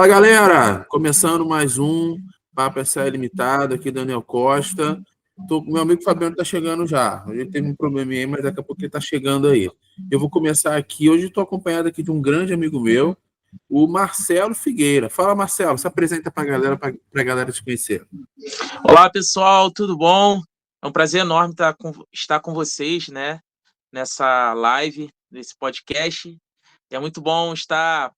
Fala, galera! Começando mais um Papo SL Limitado, aqui Daniel Costa. Meu amigo Fabiano tá chegando já. A gente teve um probleminha aí, mas daqui a pouco ele tá chegando aí. Eu vou começar aqui. Hoje estou acompanhado aqui de um grande amigo meu, o Marcelo Figueira. Fala, Marcelo, se apresenta para a galera te conhecer. Olá, pessoal, tudo bom? É um prazer enorme estar com vocês, né, nessa live, nesse podcast. É muito bom estar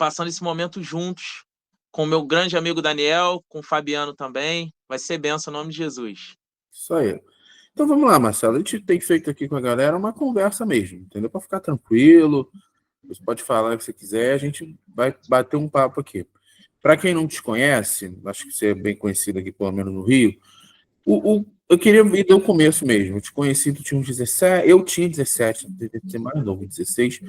passando esse momento juntos com o meu grande amigo Daniel, com o Fabiano também. Vai ser bênção, em nome de Jesus. Isso aí. Então vamos lá, Marcelo. A gente tem feito aqui com a galera uma conversa mesmo, entendeu? Para ficar tranquilo. Você pode falar o que você quiser, a gente vai bater um papo aqui. Para quem não te conhece, acho que você é bem conhecido aqui, pelo menos no Rio, eu queria ir do começo mesmo. Eu te conheci, tu tinha uns 17, eu tinha 17, devia ser mais novo, 16.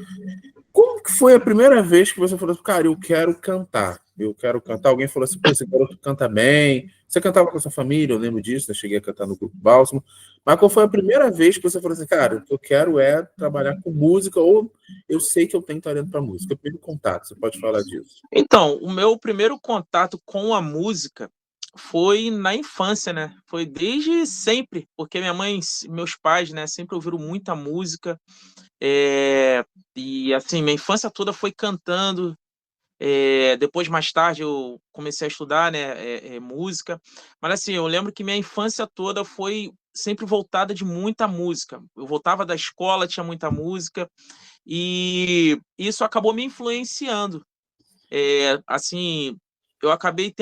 Como que foi a primeira vez que você falou assim, cara, eu quero cantar? Eu quero cantar. Alguém falou assim, pô, esse garoto canta bem. Você cantava com a sua família, eu lembro disso, eu cheguei a cantar no Grupo Bálsamo. Mas qual foi a primeira vez que você falou assim, cara, o que eu quero é trabalhar com música, ou eu sei que eu tenho talento para música? O primeiro contato, você pode falar disso? Então, o meu primeiro contato com a música foi na infância, né? Foi desde sempre, porque minha mãe, meus pais, né, sempre ouviram muita música. E assim, minha infância toda foi cantando. Depois, mais tarde, eu comecei a estudar, né, música. Mas assim, eu lembro que minha infância toda foi sempre voltada de muita música. Eu voltava da escola, tinha muita música, e isso acabou me influenciando. Assim, eu acabei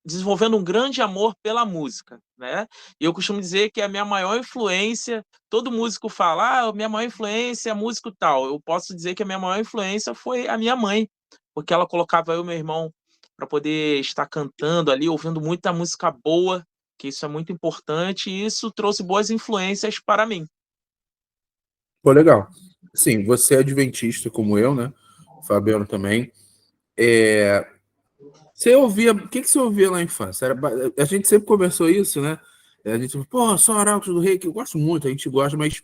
desenvolvendo um grande amor pela música, né? E eu costumo dizer que a minha maior influência, todo músico fala, minha maior influência é músico tal. Eu posso dizer que a minha maior influência foi a minha mãe, porque ela colocava eu e meu irmão para poder estar cantando ali, ouvindo muita música boa, que isso é muito importante, e isso trouxe boas influências para mim. Pô, legal. Sim, você é adventista como eu, né? O Fabiano também. Você ouvia, o que você ouvia lá na infância? A gente sempre conversou isso, né? A gente falou, pô, só Arautos do Rei, que eu gosto muito, a gente gosta, mas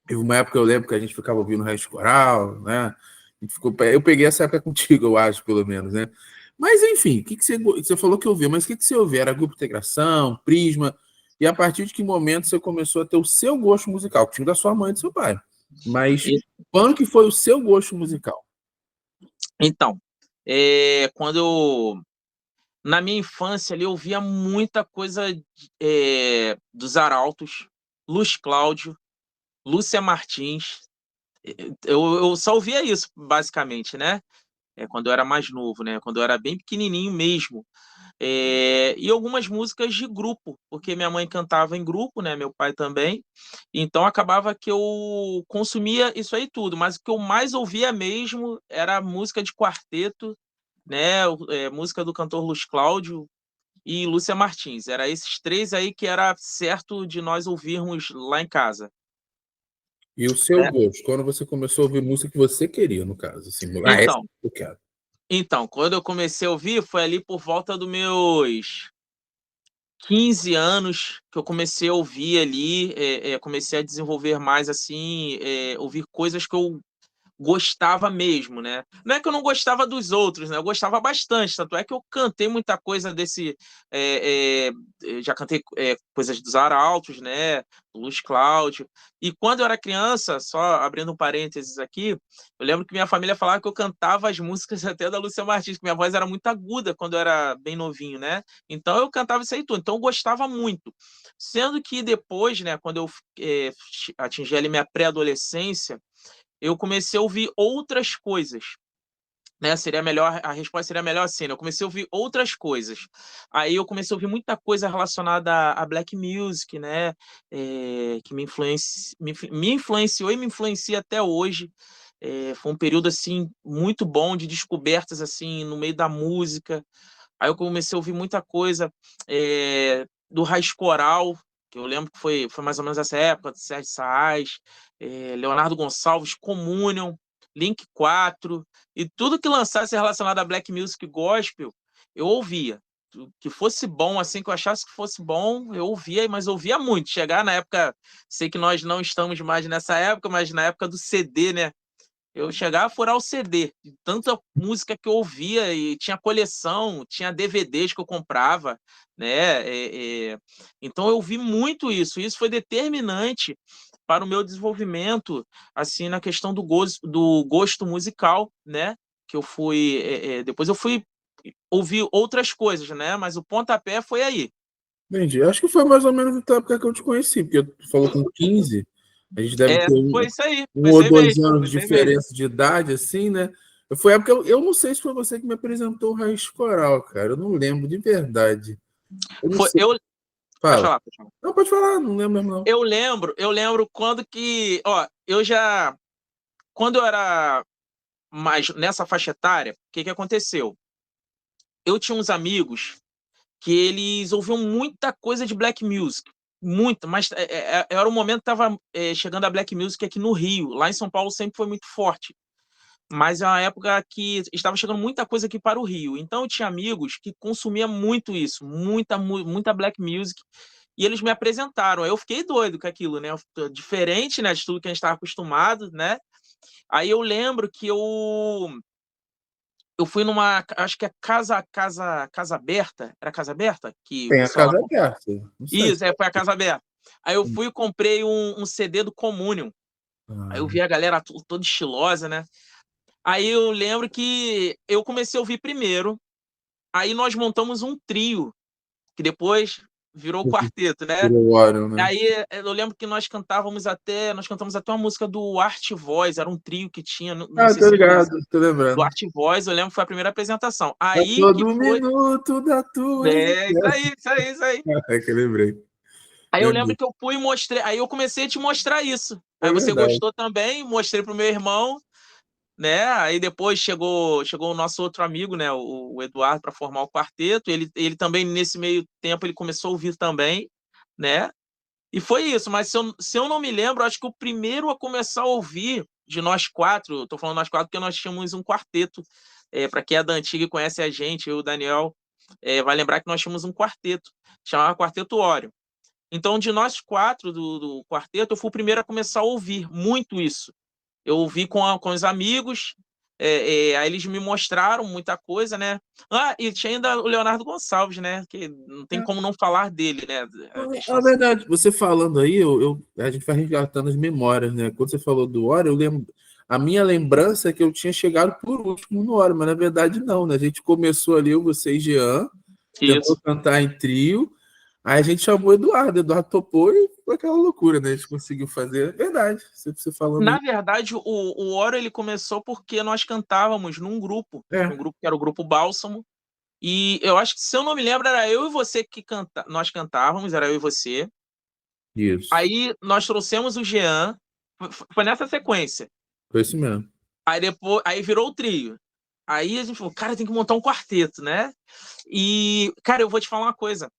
teve uma época, eu lembro que a gente ficava ouvindo Raiz Coral, né? Eu peguei essa época contigo, eu acho, pelo menos, né? Mas, enfim, você falou que ouvia, mas o que você ouvia? Era Grupo Integração, Prisma, e a partir de que momento você começou a ter o seu gosto musical? Tinha o da sua mãe e do seu pai. Mas quando que foi o seu gosto musical? Então, quando na minha infância ali, eu via muita coisa dos Arautos, Luiz Cláudio, Lúcia Martins. Eu só ouvia isso, basicamente, né? Quando eu era mais novo, né? Quando eu era bem pequenininho mesmo. E algumas músicas de grupo, porque minha mãe cantava em grupo, né? Meu pai também. Então acabava que eu consumia isso aí tudo, mas o que eu mais ouvia mesmo era música de quarteto, né? Música do cantor Luiz Cláudio e Lúcia Martins. Era esses três aí que era certo de nós ouvirmos lá em casa. E o seu Né? gosto? Quando você começou a ouvir música que você queria, no caso? Assim, essa Então, eu quero. então, quando eu comecei a ouvir, foi ali por volta dos meus 15 anos que eu comecei a ouvir ali, comecei a desenvolver mais assim, ouvir coisas que eu gostava mesmo, né? Não é que eu não gostava dos outros, né? Eu gostava bastante, tanto é que eu cantei muita coisa desse. Já cantei coisas dos Arautos, né? Do Luiz Cláudio. E quando eu era criança, só abrindo um parênteses aqui, eu lembro que minha família falava que eu cantava as músicas até da Lúcia Martins, que minha voz era muito aguda quando eu era bem novinho, né? Então eu cantava isso aí tudo. Então eu gostava muito. Sendo que depois, né, quando eu atingi ali minha pré-adolescência, eu comecei a ouvir outras coisas, né? A resposta seria melhor assim, né? Eu comecei a ouvir outras coisas. Aí eu comecei a ouvir muita coisa relacionada a black music, né? Que me influenciou e me influencia até hoje. Foi um período assim muito bom de descobertas assim no meio da música. Aí eu comecei a ouvir muita coisa do raiz coral, que eu lembro que foi mais ou menos essa época, do Sérgio Saaz, Leonardo Gonçalves, Communion, Link 4, e tudo que lançasse relacionado a Black Music Gospel, eu ouvia. Que fosse bom, assim, que eu achasse que fosse bom, eu ouvia, mas ouvia muito. Chegar na época, sei que nós não estamos mais nessa época, mas na época do CD, né? Eu chegava a furar o CD, de tanta música que eu ouvia, e tinha coleção, tinha DVDs que eu comprava, né? Então eu ouvi muito isso. Isso foi determinante para o meu desenvolvimento, assim, na questão do gosto musical, né? Que eu fui. Depois eu fui ouvir outras coisas, né? Mas o pontapé foi aí. Entendi. Acho que foi mais ou menos na época que eu te conheci, porque tu falou com 15, a gente deve ter um Foi ou isso aí dois mesmo, anos foi de isso aí mesmo. diferença de idade, assim, né? Foi a época, eu não sei se foi você que me apresentou o Raiz Coral, cara. Eu não lembro de verdade. Eu não Foi, sei. pode Fala. falar, pode falar. Não, pode falar, não lembro mesmo, não. Eu lembro quando que, ó, quando eu era mais nessa faixa etária, o que que aconteceu? Eu tinha uns amigos que eles ouviam muita coisa de black music, muita, mas era o momento que tava chegando a black music aqui no Rio. Lá em São Paulo sempre foi muito forte, mas é uma época que estava chegando muita coisa aqui para o Rio. Então eu tinha amigos que consumiam muito isso, muita black music, e eles me apresentaram. Aí eu fiquei doido com aquilo, né? Diferente, né, de tudo que a gente estava acostumado, né? Aí eu lembro que eu fui numa, acho que é Casa Aberta, era Casa Aberta que o Tem a pessoal lá. casa aberta. Não sei. Isso, foi a Casa Aberta. Aí eu fui e comprei um CD do Communion. Aí eu Ah, vi a galera toda estilosa, né? Aí eu lembro que eu comecei a ouvir primeiro, aí nós montamos um trio, que depois virou o quarteto, né? virou Orion, né? Aí eu lembro que nós cantamos até uma música do Art Voice, era um trio que tinha, não Ah, sei tô se você conhece, ligado, tô do lembrando. Art Voice, eu lembro que foi a primeira apresentação. A Aí que todo foi. minuto da tua Isso existência. aí, isso aí, isso aí. É que eu lembrei. Aí eu lembro Lembrei. que eu fui e mostrei, aí eu comecei a te mostrar isso. É Aí você verdade. gostou também, mostrei pro meu irmão, né? Aí depois chegou o nosso outro amigo, né, o Eduardo, para formar o quarteto. Ele também, nesse meio tempo, ele começou a ouvir também, né? E foi isso, mas se eu não me lembro, acho que o primeiro a começar a ouvir de nós quatro, tô falando nós quatro porque nós tínhamos um quarteto. Para quem é da antiga e conhece a gente, eu e o Daniel, vai lembrar que nós tínhamos um quarteto, chamava Quarteto Ório. Então, de nós quatro do quarteto, eu fui o primeiro a começar a ouvir muito isso. Eu ouvi com os amigos, aí eles me mostraram muita coisa, né? Ah, e tinha ainda o Leonardo Gonçalves, né? Que não tem como não falar dele, né? A questão É assim. verdade, você falando aí, a gente vai resgatando as memórias, né? Quando você falou do Ori, eu lembro. A minha lembrança é que eu tinha chegado por último no Ori, mas na verdade não, né? A gente começou ali, você e Jean, tentou Isso. cantar em trio, aí a gente chamou o Eduardo topou e foi aquela loucura, né? A gente conseguiu fazer. É verdade, você falando Na aí. verdade, o Oro ele começou porque nós cantávamos num É, grupo que era o Grupo Bálsamo, e eu acho que, se eu não me lembro, era eu e você que nós cantávamos, era eu e você. isso. Aí nós trouxemos o Jean, foi nessa sequência. Foi isso mesmo. Aí depois, aí virou o trio. Aí a gente falou, cara, tem que montar um quarteto, né? E, cara, eu vou te falar uma coisa.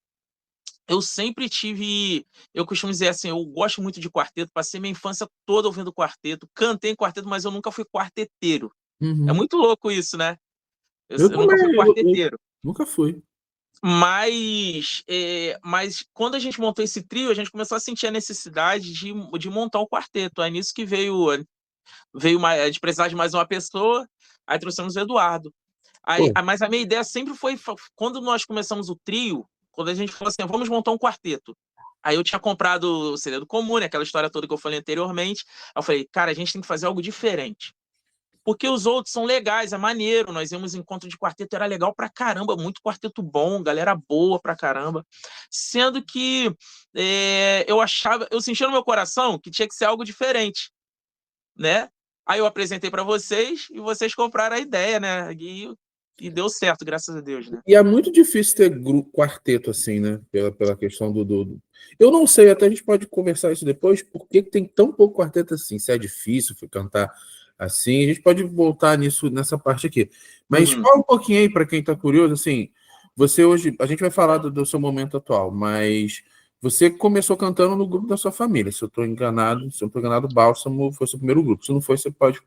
Eu sempre tive, eu costumo dizer assim, eu gosto muito de quarteto, passei minha infância toda ouvindo quarteto, cantei em quarteto, mas eu nunca fui quarteteiro. É Uhum. muito louco isso, né? Eu, Eu eu nunca fui também, eu quarteteiro. nunca fui. Mas quando a gente montou esse trio, a gente começou a sentir a necessidade de montar um quarteto. Aí nisso que a gente precisar de mais uma pessoa, aí trouxemos o Eduardo. Pô, Mas a minha ideia sempre foi, quando nós começamos o trio, quando a gente falou assim, vamos montar um quarteto. Aí eu tinha comprado o CD do Comune, aquela história toda que eu falei anteriormente. Aí eu falei, cara, a gente tem que fazer algo diferente. Porque os outros são legais, é maneiro. Nós íamos em encontro de quarteto, era legal pra caramba, muito quarteto bom, galera boa pra caramba. Sendo que eu sentia no meu coração que tinha que ser algo diferente, né? Aí eu apresentei para vocês e vocês compraram a ideia, né? E deu certo, graças a Deus, né? e é muito difícil ter quarteto assim, né? Pela questão Eu não sei, até a gente pode conversar isso depois, por que tem tão pouco quarteto assim? Se é difícil cantar assim, a gente pode voltar nisso nessa parte aqui. Mas Uhum. fala um pouquinho aí para quem está curioso, assim, você hoje, a gente vai falar do seu momento atual, mas você começou cantando no grupo da sua família. Se eu estou enganado, Bálsamo foi o seu primeiro grupo. Se não foi, você pode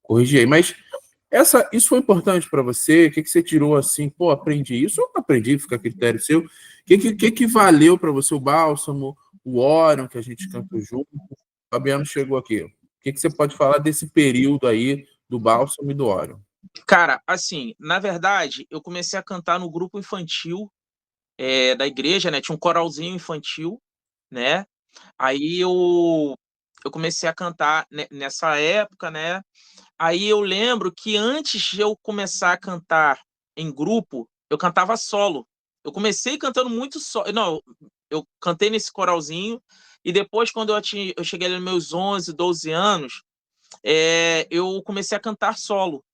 corrigir aí. Mas isso foi importante para você? O que você tirou assim? Pô, aprendi isso ou não aprendi? Fica a critério seu. O que valeu para você o Bálsamo, o Orion, que a gente cantou junto? O Fabiano chegou aqui. O que você pode falar desse período aí do Bálsamo e do Orion? Cara, assim, na verdade, eu comecei a cantar no grupo infantil da igreja, né? Tinha um coralzinho infantil, né? Aí eu comecei a cantar nessa época, né? Aí eu lembro que antes de eu começar a cantar em grupo, eu cantava solo. Eu comecei cantando muito solo. Não, eu cantei nesse coralzinho, e depois, quando eu cheguei nos meus 11, 12 anos, eu comecei a cantar solo.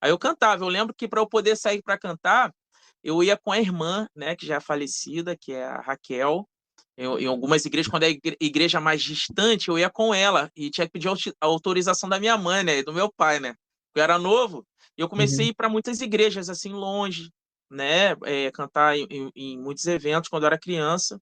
Aí eu cantava. Eu lembro que para eu poder sair para cantar, eu ia com a irmã, né, que já é falecida, que é a Raquel. Em algumas igrejas, quando é igreja mais distante, eu ia com ela e tinha que pedir a autorização da minha mãe, né, e do meu pai, né? Eu era novo e eu comecei a ir para muitas igrejas assim longe, né, cantar em muitos eventos quando eu era criança,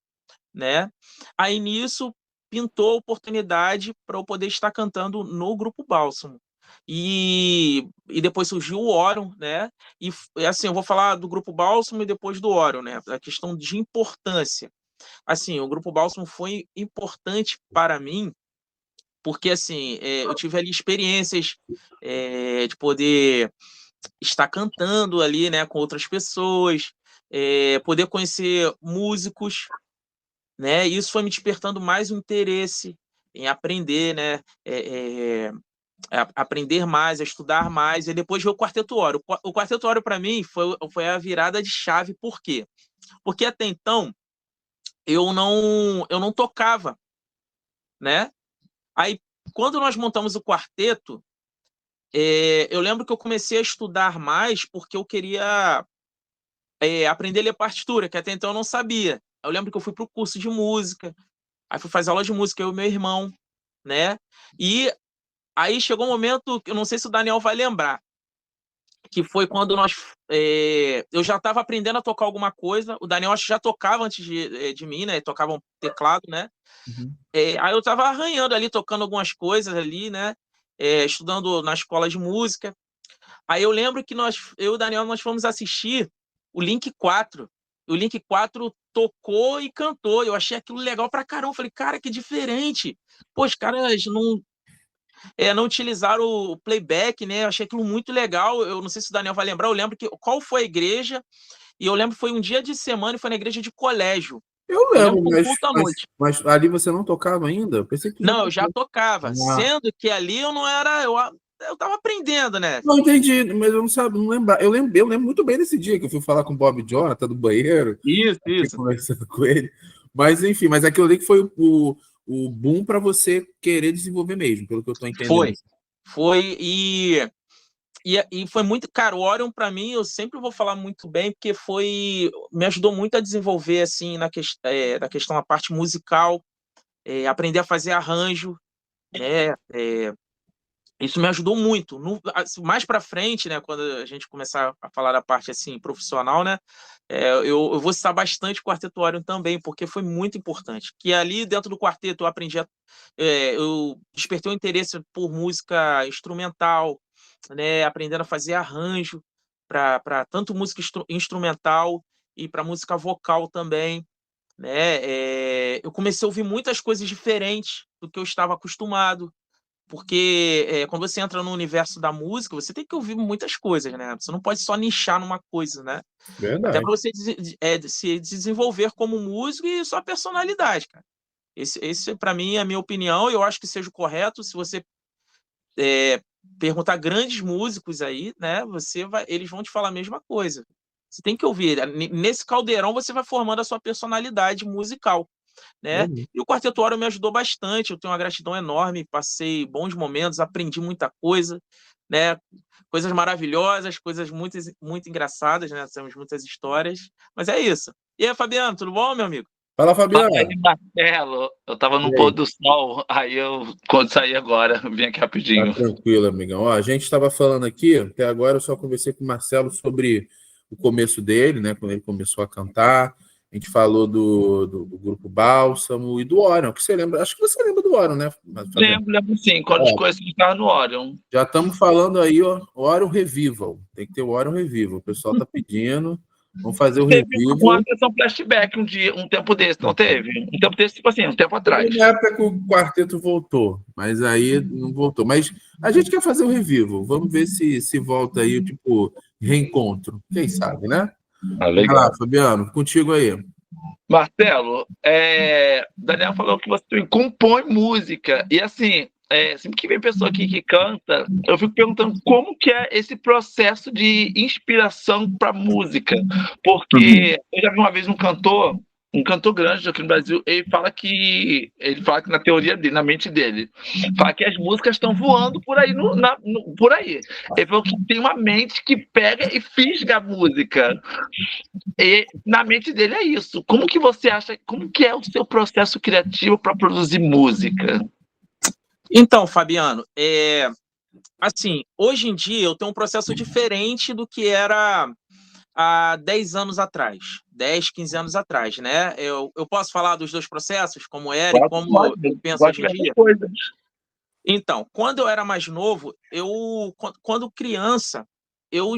né? Aí nisso pintou a oportunidade para eu poder estar cantando no Grupo Bálsamo. E depois surgiu o Orion, né? E assim, eu vou falar do Grupo Bálsamo e depois do Orion, né? A questão de importância. Assim, o Grupo Bálsamo foi importante para mim, porque assim, eu tive ali experiências de poder estar cantando ali, né, com outras pessoas, poder conhecer músicos, né? Isso foi me despertando mais um interesse em aprender, né? Aprender mais, a estudar mais, e depois veio o Quarteto Oro. O Quarteto Oro, para mim, foi a virada de chave. Por quê? Porque até então eu não tocava, né? Aí, quando nós montamos o quarteto, eu lembro que eu comecei a estudar mais porque eu queria aprender a ler partitura, que até então eu não sabia. Eu lembro que eu fui para o curso de música, aí fui fazer aula de música, eu e meu irmão, né? E aí chegou um momento, eu não sei se o Daniel vai lembrar, que foi quando eu já estava aprendendo a tocar alguma coisa. O Daniel acho que já tocava antes de mim, né? Ele tocava um teclado, né? Uhum. Aí eu estava arranhando ali, tocando algumas coisas ali, né? Estudando na escola de música. Aí eu lembro que eu e o Daniel, nós fomos assistir o Link 4. O Link 4 tocou e cantou. Eu achei aquilo legal pra caramba. Eu falei, cara, que diferente. Pô, os caras não utilizaram o playback, né? Eu achei aquilo muito legal. Eu não sei se o Daniel vai lembrar. Eu lembro qual foi a igreja. E eu lembro que foi um dia de semana e foi na igreja de colégio. Eu Eu lembro lembro, que foi um culto à noite. mas ali você não tocava ainda? Eu pensei que tu já Não, eu já tocava. tocava. Ah. Sendo que ali eu não era. Eu tava aprendendo, né? Não entendi, mas eu não sabia, não lembrar. Eu lembro muito bem desse dia que eu fui falar com o Bob Jonathan do banheiro, Isso, aqui isso. conversando com ele. Mas enfim, mas aquilo ali que foi o boom para você querer desenvolver mesmo, pelo que eu estou entendendo. Foi. Foi. E foi muito. Cara, o Orion, para mim, eu sempre vou falar muito bem, porque me ajudou muito a desenvolver, assim, na questão da parte musical, aprender a fazer arranjo, né? Isso me ajudou muito. Mais para frente, né, quando a gente começar a falar da parte assim profissional, né, eu vou citar bastante o Quarteto Orion também, porque foi muito importante. Que ali dentro do quarteto eu aprendi, eu despertei o interesse por música instrumental, né, aprendendo a fazer arranjo para tanto música instrumental e para música vocal também, né. Eu comecei a ouvir muitas coisas diferentes do que eu estava acostumado, porque quando você entra no universo da música, você tem que ouvir muitas coisas, né? Você não pode só nichar numa coisa, né? Até Verdade. para você se desenvolver como músico e sua personalidade, cara. Esse para mim, é a minha opinião, e eu acho que seja o correto. Se você perguntar grandes músicos aí, né? Eles vão te falar a mesma coisa. Você tem que ouvir. Nesse caldeirão, você vai formando a sua personalidade musical, né? E o Quarteto Orion me ajudou bastante. Eu tenho uma gratidão enorme. Passei bons momentos, aprendi muita coisa, né? Coisas maravilhosas, coisas muito, muito engraçadas, né? Temos muitas histórias. Mas é isso. E aí, Fabiano, tudo bom, meu amigo? Fala, Fala aí, Fabiano. Marcelo. Eu tava no E pôr aí? do sol, aí eu, quando saí agora, vim aqui Tá rapidinho. tranquilo, amigão. Ó, a gente estava falando aqui, até agora eu só conversei com o Marcelo sobre o começo dele, né? Quando ele começou a cantar. A gente falou do grupo Bálsamo e do Orion, que você lembra? Acho que você lembra do Orion, né, Fabiano? Lembro sim, quando te Ó, conheci, estava no Orion. já estamos falando aí, ó, Orion Revival. Tem que ter o Orion Revival. O pessoal tá pedindo. Vamos fazer o Teve revivo. uma sessão flashback um tempo desse, não teve? Um tempo desse, tipo assim, um tempo atrás. Na época que o quarteto voltou, mas aí não voltou. Mas a gente quer fazer o revivo. Vamos ver se volta aí, tipo, reencontro. Quem sabe, né? Vai Legal. lá, Fabiano, contigo aí. Marcelo, Daniel falou que você compõe música. E assim, sempre que vem pessoa aqui que canta, eu fico perguntando como que é esse processo de inspiração para música. Porque eu já vi uma vez um cantor grande aqui no Brasil, ele fala que na teoria dele, na mente dele, fala que as músicas estão voando por aí, por aí. Ele falou que tem uma mente que pega e fisga a música. E na mente dele é isso. Como que você acha, como que é o seu processo criativo para produzir música? Então, Fabiano, assim, hoje em dia eu tenho um processo diferente do que era há 10 anos atrás, 10, 15 anos atrás, né? Eu posso falar dos dois processos, como era e como eu penso hoje em dia? Então, quando eu era mais novo, quando criança, eu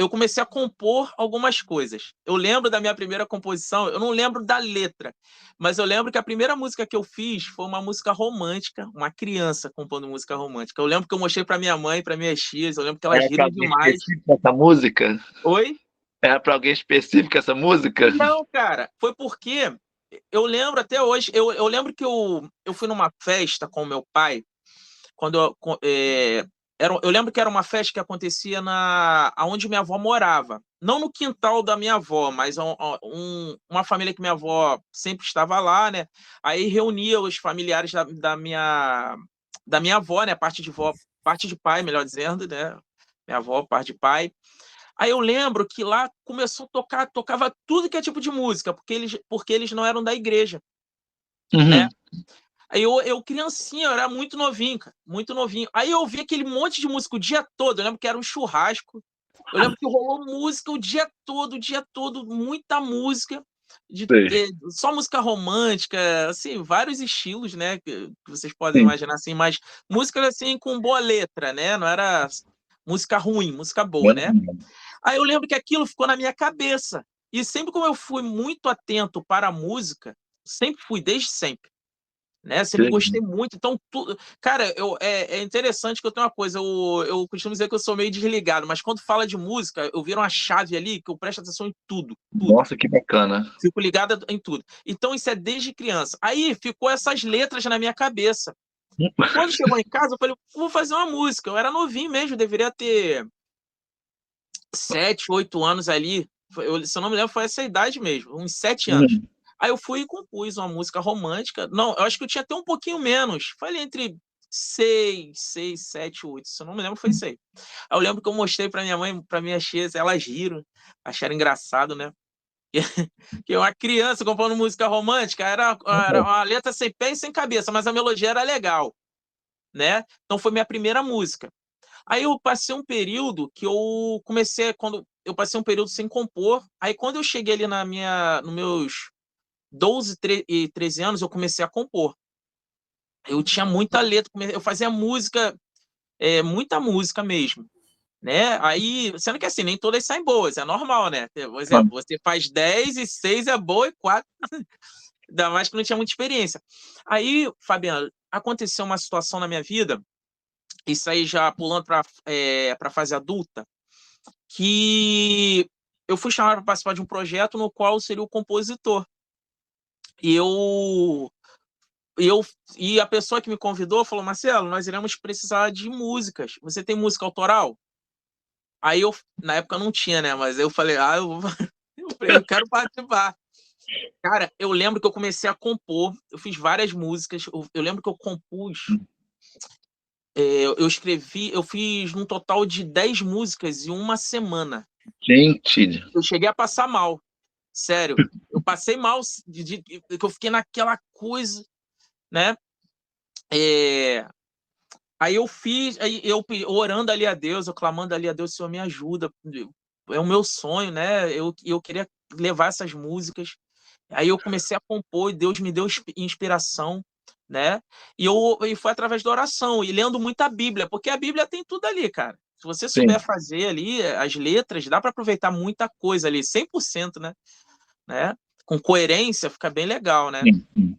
comecei a compor algumas coisas. Eu lembro da minha primeira composição, eu não lembro da letra, mas eu lembro que a primeira música que eu fiz foi uma música romântica, uma criança compondo música romântica. Eu lembro que eu mostrei para minha mãe, para minhas tias, eu lembro que elas riram demais. Específico essa música? Oi? Era para alguém específico essa música? Não, cara, foi porque eu lembro até hoje, eu lembro que eu fui numa festa com o meu pai, quando eu lembro que era uma festa que acontecia aonde minha avó morava. Não no quintal da minha avó, mas uma família que minha avó sempre estava lá, né? Aí reunia os familiares da minha avó, né? Parte de pai, melhor dizendo, né? Minha avó, parte de pai. Aí eu lembro que lá começou a tocava tudo que é tipo de música, porque eles não eram da igreja, né? Aí eu criancinha, eu era muito novinho, cara, muito novinho. Aí eu ouvi aquele monte de música o dia todo. Eu lembro que era um churrasco. Eu lembro que rolou música o dia todo, muita música. Só música romântica, assim, vários estilos, né? Que vocês podem imaginar assim, mas música assim com boa letra, né? Não era música ruim, música boa, né? Aí eu lembro que aquilo ficou na minha cabeça. E sempre como eu fui muito atento para a música, sempre fui, desde sempre. Né? Sempre gostei muito. Então, cara, é interessante que eu tenho uma coisa. Eu costumo dizer que eu sou meio desligado, mas quando fala de música, eu viro uma chave ali que eu presto atenção em tudo. Nossa, que bacana. Fico ligado em tudo. Então, isso é desde criança. Aí ficou essas letras na minha cabeça. Quando chegou em casa, eu falei, vou fazer uma música. Eu era novinho mesmo, deveria ter 7, 8 anos ali. Se eu não me lembro, foi essa idade mesmo, uns 7 anos. Aí eu fui e compus uma música romântica. Não, eu acho que eu tinha até um pouquinho menos. Foi ali entre 6, 7, 8. Se eu não me lembro, foi isso aí. Aí eu lembro que eu mostrei para minha mãe, para minhas tias, elas riram, acharam engraçado, né? Que uma criança compondo música romântica era uma letra sem pé e sem cabeça, mas a melodia era legal, né? Então foi minha primeira música. Aí eu passei um período que eu passei um período sem compor. Aí quando eu cheguei ali nos meus 12 e 13 anos, eu comecei a compor. Eu tinha muita letra, eu fazia música, muita música mesmo, né? Aí, sendo que assim, nem todas saem boas, é normal, né? Por exemplo, você faz 10 e 6 é boa e 4, ainda mais que não tinha muita experiência. Aí, Fabiano, aconteceu uma situação na minha vida, isso aí já pulando para a fase adulta, que eu fui chamado para participar de um projeto no qual eu seria o compositor. E a pessoa que me convidou falou, Marcelo, nós iremos precisar de músicas. Você tem música autoral? Aí na época não tinha, né? Mas eu falei, eu quero participar. Cara, eu lembro que eu comecei a compor, eu fiz várias músicas, eu lembro que eu compus, eu fiz um total de 10 músicas em uma semana. Gente! Eu cheguei a passar mal. Sério, eu passei mal, que eu fiquei naquela coisa, né? Aí eu fiz, aí eu orando ali a Deus, eu clamando ali a Deus, Senhor, me ajuda. É o meu sonho, né? Eu queria levar essas músicas. Aí eu comecei a compor e Deus me deu inspiração, né? E foi através da oração e lendo muita Bíblia, porque a Bíblia tem tudo ali, cara. Se você Sim. souber fazer ali as letras, dá para aproveitar muita coisa ali, 100%, né? Com coerência, fica bem legal, né? Sim.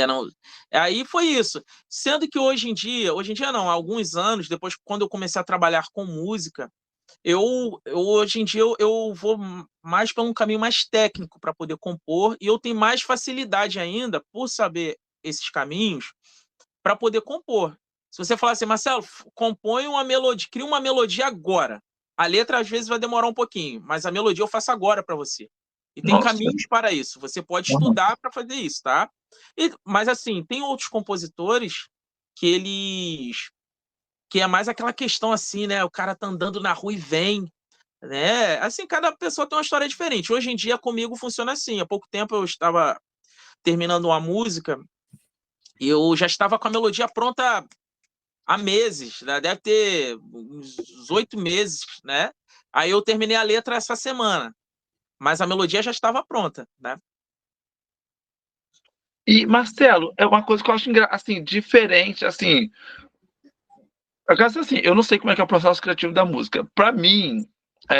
Não. Aí foi isso. Sendo que hoje em dia não, há alguns anos, depois, quando eu comecei a trabalhar com música, hoje em dia eu vou mais para um caminho mais técnico para poder compor, e eu tenho mais facilidade ainda, por saber esses caminhos, para poder compor. Se você falar assim, Marcelo, compõe uma melodia, cria uma melodia agora. A letra às vezes vai demorar um pouquinho, mas a melodia eu faço agora para você. E tem Nossa. caminhos para isso. Você pode estudar para fazer isso, tá? Mas assim, tem outros compositores que é mais aquela questão assim, né? O cara tá andando na rua e vem, né? Assim, cada pessoa tem uma história diferente. Hoje em dia, comigo funciona assim. Há pouco tempo eu estava terminando uma música e eu já estava com a melodia pronta há meses, né? Deve ter uns 8 meses, né? Aí eu terminei a letra essa semana, mas a melodia já estava pronta, né? E, Marcelo, é uma coisa que eu acho assim, diferente, assim. Assim, eu não sei como é que é o processo criativo da música. Para mim,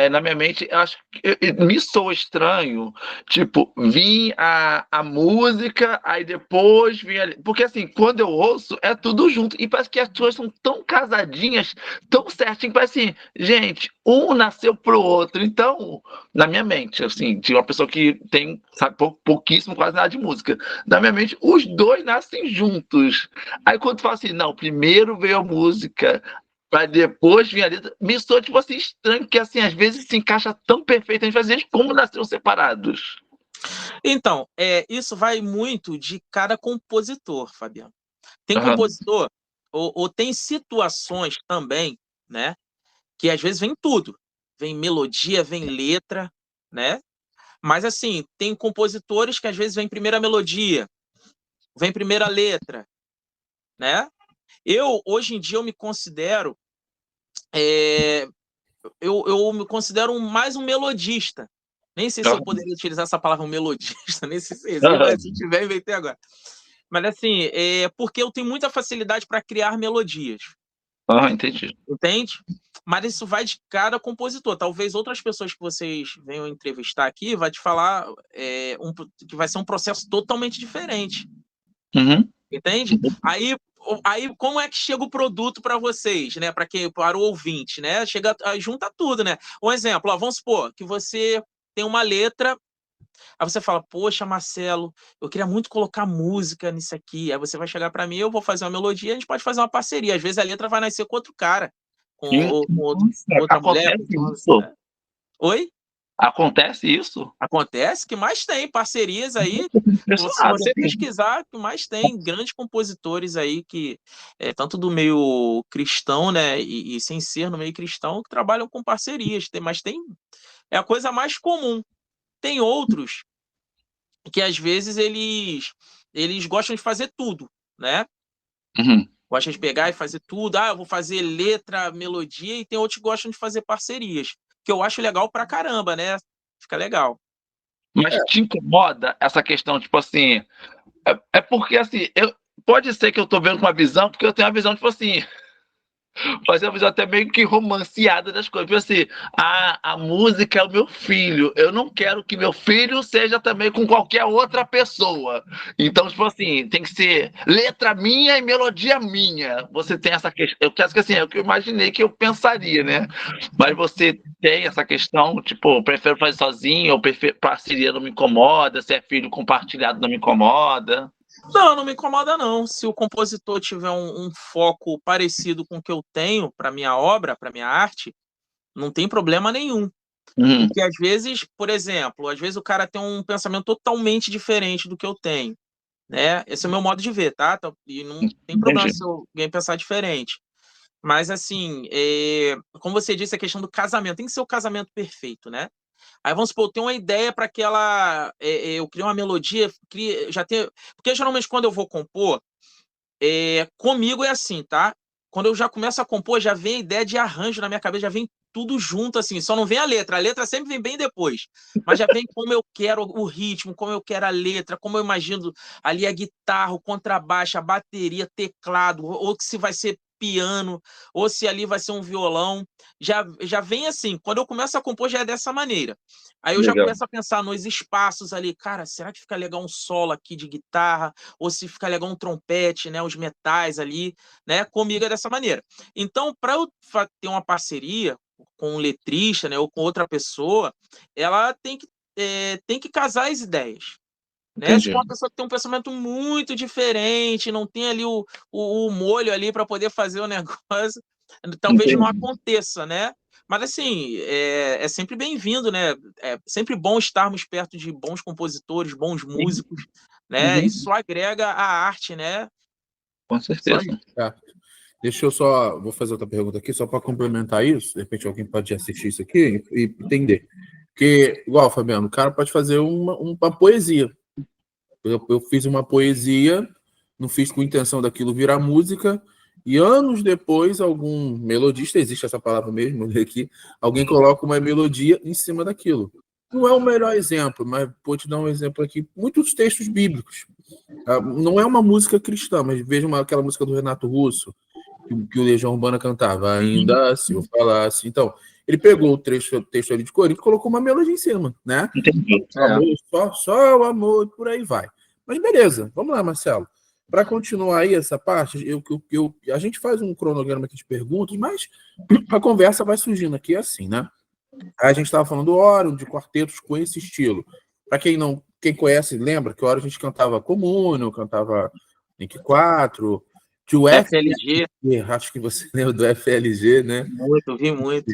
na minha mente, eu acho que me soa estranho, tipo, vir a música, aí depois vir ali. Porque assim, quando eu ouço, é tudo junto. E parece que as pessoas são tão casadinhas, tão certinho, parece assim, gente, um nasceu pro outro. Então, na minha mente, assim, de uma pessoa que tem, sabe, pouquíssimo, quase nada de música. Na minha mente, os dois nascem juntos. Aí quando tu fala assim, não, primeiro veio a música, para depois vir a letra, me soa tipo assim estranho, que assim, às vezes se encaixa tão perfeitamente, às vezes como nasceram separados. Então, isso vai muito de cada compositor, Fabiano. Tem Aham. compositor, ou tem situações também, né? Que às vezes vem tudo. Vem melodia, vem letra, né? Mas assim, tem compositores que às vezes vem primeiro a melodia, vem primeiro a letra, né? Hoje em dia, eu me considero eu me considero mais um melodista. Nem sei se eu poderia utilizar essa palavra melodista, nem sei se existe, mas se tiver, inventei agora. Mas assim, porque eu tenho muita facilidade para criar melodias. Entendi. Entende? Mas isso vai de cada compositor. Talvez outras pessoas que vocês venham entrevistar aqui vai te falar que vai ser um processo totalmente diferente. Uhum. Entende? Aí, como é que chega o produto para vocês, né? Para o ouvinte, né? Junta tudo, né? Um exemplo, vamos supor que você tem uma letra, aí você fala, poxa, Marcelo, eu queria muito colocar música nisso aqui. Aí você vai chegar para mim, eu vou fazer uma melodia, a gente pode fazer uma parceria. Às vezes a letra vai nascer com outro cara, com outra mulher. Acontece isso? Né? Oi? Acontece isso? Acontece que mais tem parcerias aí. Se Impressionado, você assim. pesquisar, que mais tem grandes compositores aí que tanto do meio cristão, né, e sem ser no meio cristão, que trabalham com parcerias. Mas é a coisa mais comum. Tem outros que às vezes eles gostam de fazer tudo, né? Uhum. Gostam de pegar e fazer tudo. Eu vou fazer letra, melodia, e tem outros que gostam de fazer parcerias, que eu acho legal pra caramba, né? Fica legal. Mas te incomoda essa questão, tipo assim, é porque assim, pode ser que eu tô vendo com uma visão, porque eu tenho uma visão, tipo assim, fazer uma visão até meio que romanceada das coisas. Tipo assim, a música é o meu filho. Eu não quero que meu filho seja também com qualquer outra pessoa. Então, tipo assim, tem que ser letra minha e melodia minha. Você tem essa questão. Eu quero que assim, é o que eu imaginei que eu pensaria, né? Mas você tem essa questão, tipo, prefiro fazer sozinho, ou prefiro parceria não me incomoda, se é filho compartilhado não me incomoda. Não me incomoda não. Se o compositor tiver um foco parecido com o que eu tenho para minha obra, para minha arte, não tem problema nenhum. Porque às vezes, por exemplo, às vezes o cara tem um pensamento totalmente diferente do que eu tenho, né? Esse é o meu modo de ver, tá? E não tem problema se alguém pensar diferente. Mas assim, como você disse, a questão do casamento, tem que ser o casamento perfeito, né? Aí vamos supor, eu tenho uma ideia para aquela. Eu crio uma melodia, porque geralmente quando eu vou compor, comigo é assim, tá? Quando eu já começo a compor, já vem a ideia de arranjo na minha cabeça, já vem tudo junto, assim, só não vem a letra sempre vem bem depois, mas já vem como eu quero o ritmo, como eu quero a letra, como eu imagino ali a guitarra, o contrabaixo, a bateria, teclado, ou se vai ser piano, ou se ali vai ser um violão. Já vem assim, quando eu começo a compor já é dessa maneira. Aí eu já Legal. começo a pensar nos espaços ali, cara, será que fica legal um solo aqui de guitarra, ou se fica legal um trompete, né, os metais ali, né, comigo é dessa maneira. Então, para eu ter uma parceria com um letrista, né, ou com outra pessoa, ela tem que casar as ideias. Né? Se Entendi. for uma pessoa que tem um pensamento muito diferente, não tem ali o molho ali para poder fazer o negócio, talvez não Entendi. aconteça, né? Mas assim, é sempre bem-vindo, né? É sempre bom estarmos perto de bons compositores, bons músicos, né? Uhum. Isso agrega a arte, né? Com Só certeza. Tá. Deixa eu só. Vou fazer outra pergunta aqui, só para complementar isso. De repente alguém pode assistir isso aqui e entender. Porque, igual, Fabiano, o cara pode fazer uma poesia. Eu fiz uma poesia, não fiz com intenção daquilo virar música, e anos depois, algum melodista, existe essa palavra mesmo, eu li aqui, alguém coloca uma melodia em cima daquilo. Não é o melhor exemplo, mas vou te dar um exemplo aqui. Muitos textos bíblicos. Não é uma música cristã, mas veja aquela música do Renato Russo, que o Legião Urbana cantava, ainda se eu falasse. Então, ele pegou o texto ali de Corinto e colocou uma melodia em cima, né? Entendi. Amor, só o amor, por aí vai. Mas beleza, vamos lá, Marcelo. Para continuar aí essa parte, a gente faz um cronograma aqui de perguntas, mas a conversa vai surgindo aqui assim, né? A gente estava falando do Orion, de quartetos com esse estilo. Para quem conhece, lembra que o Orion a gente cantava Comúnio, cantava Link 4, que o FLG, acho que você lembra do FLG, né? muito, vi muito.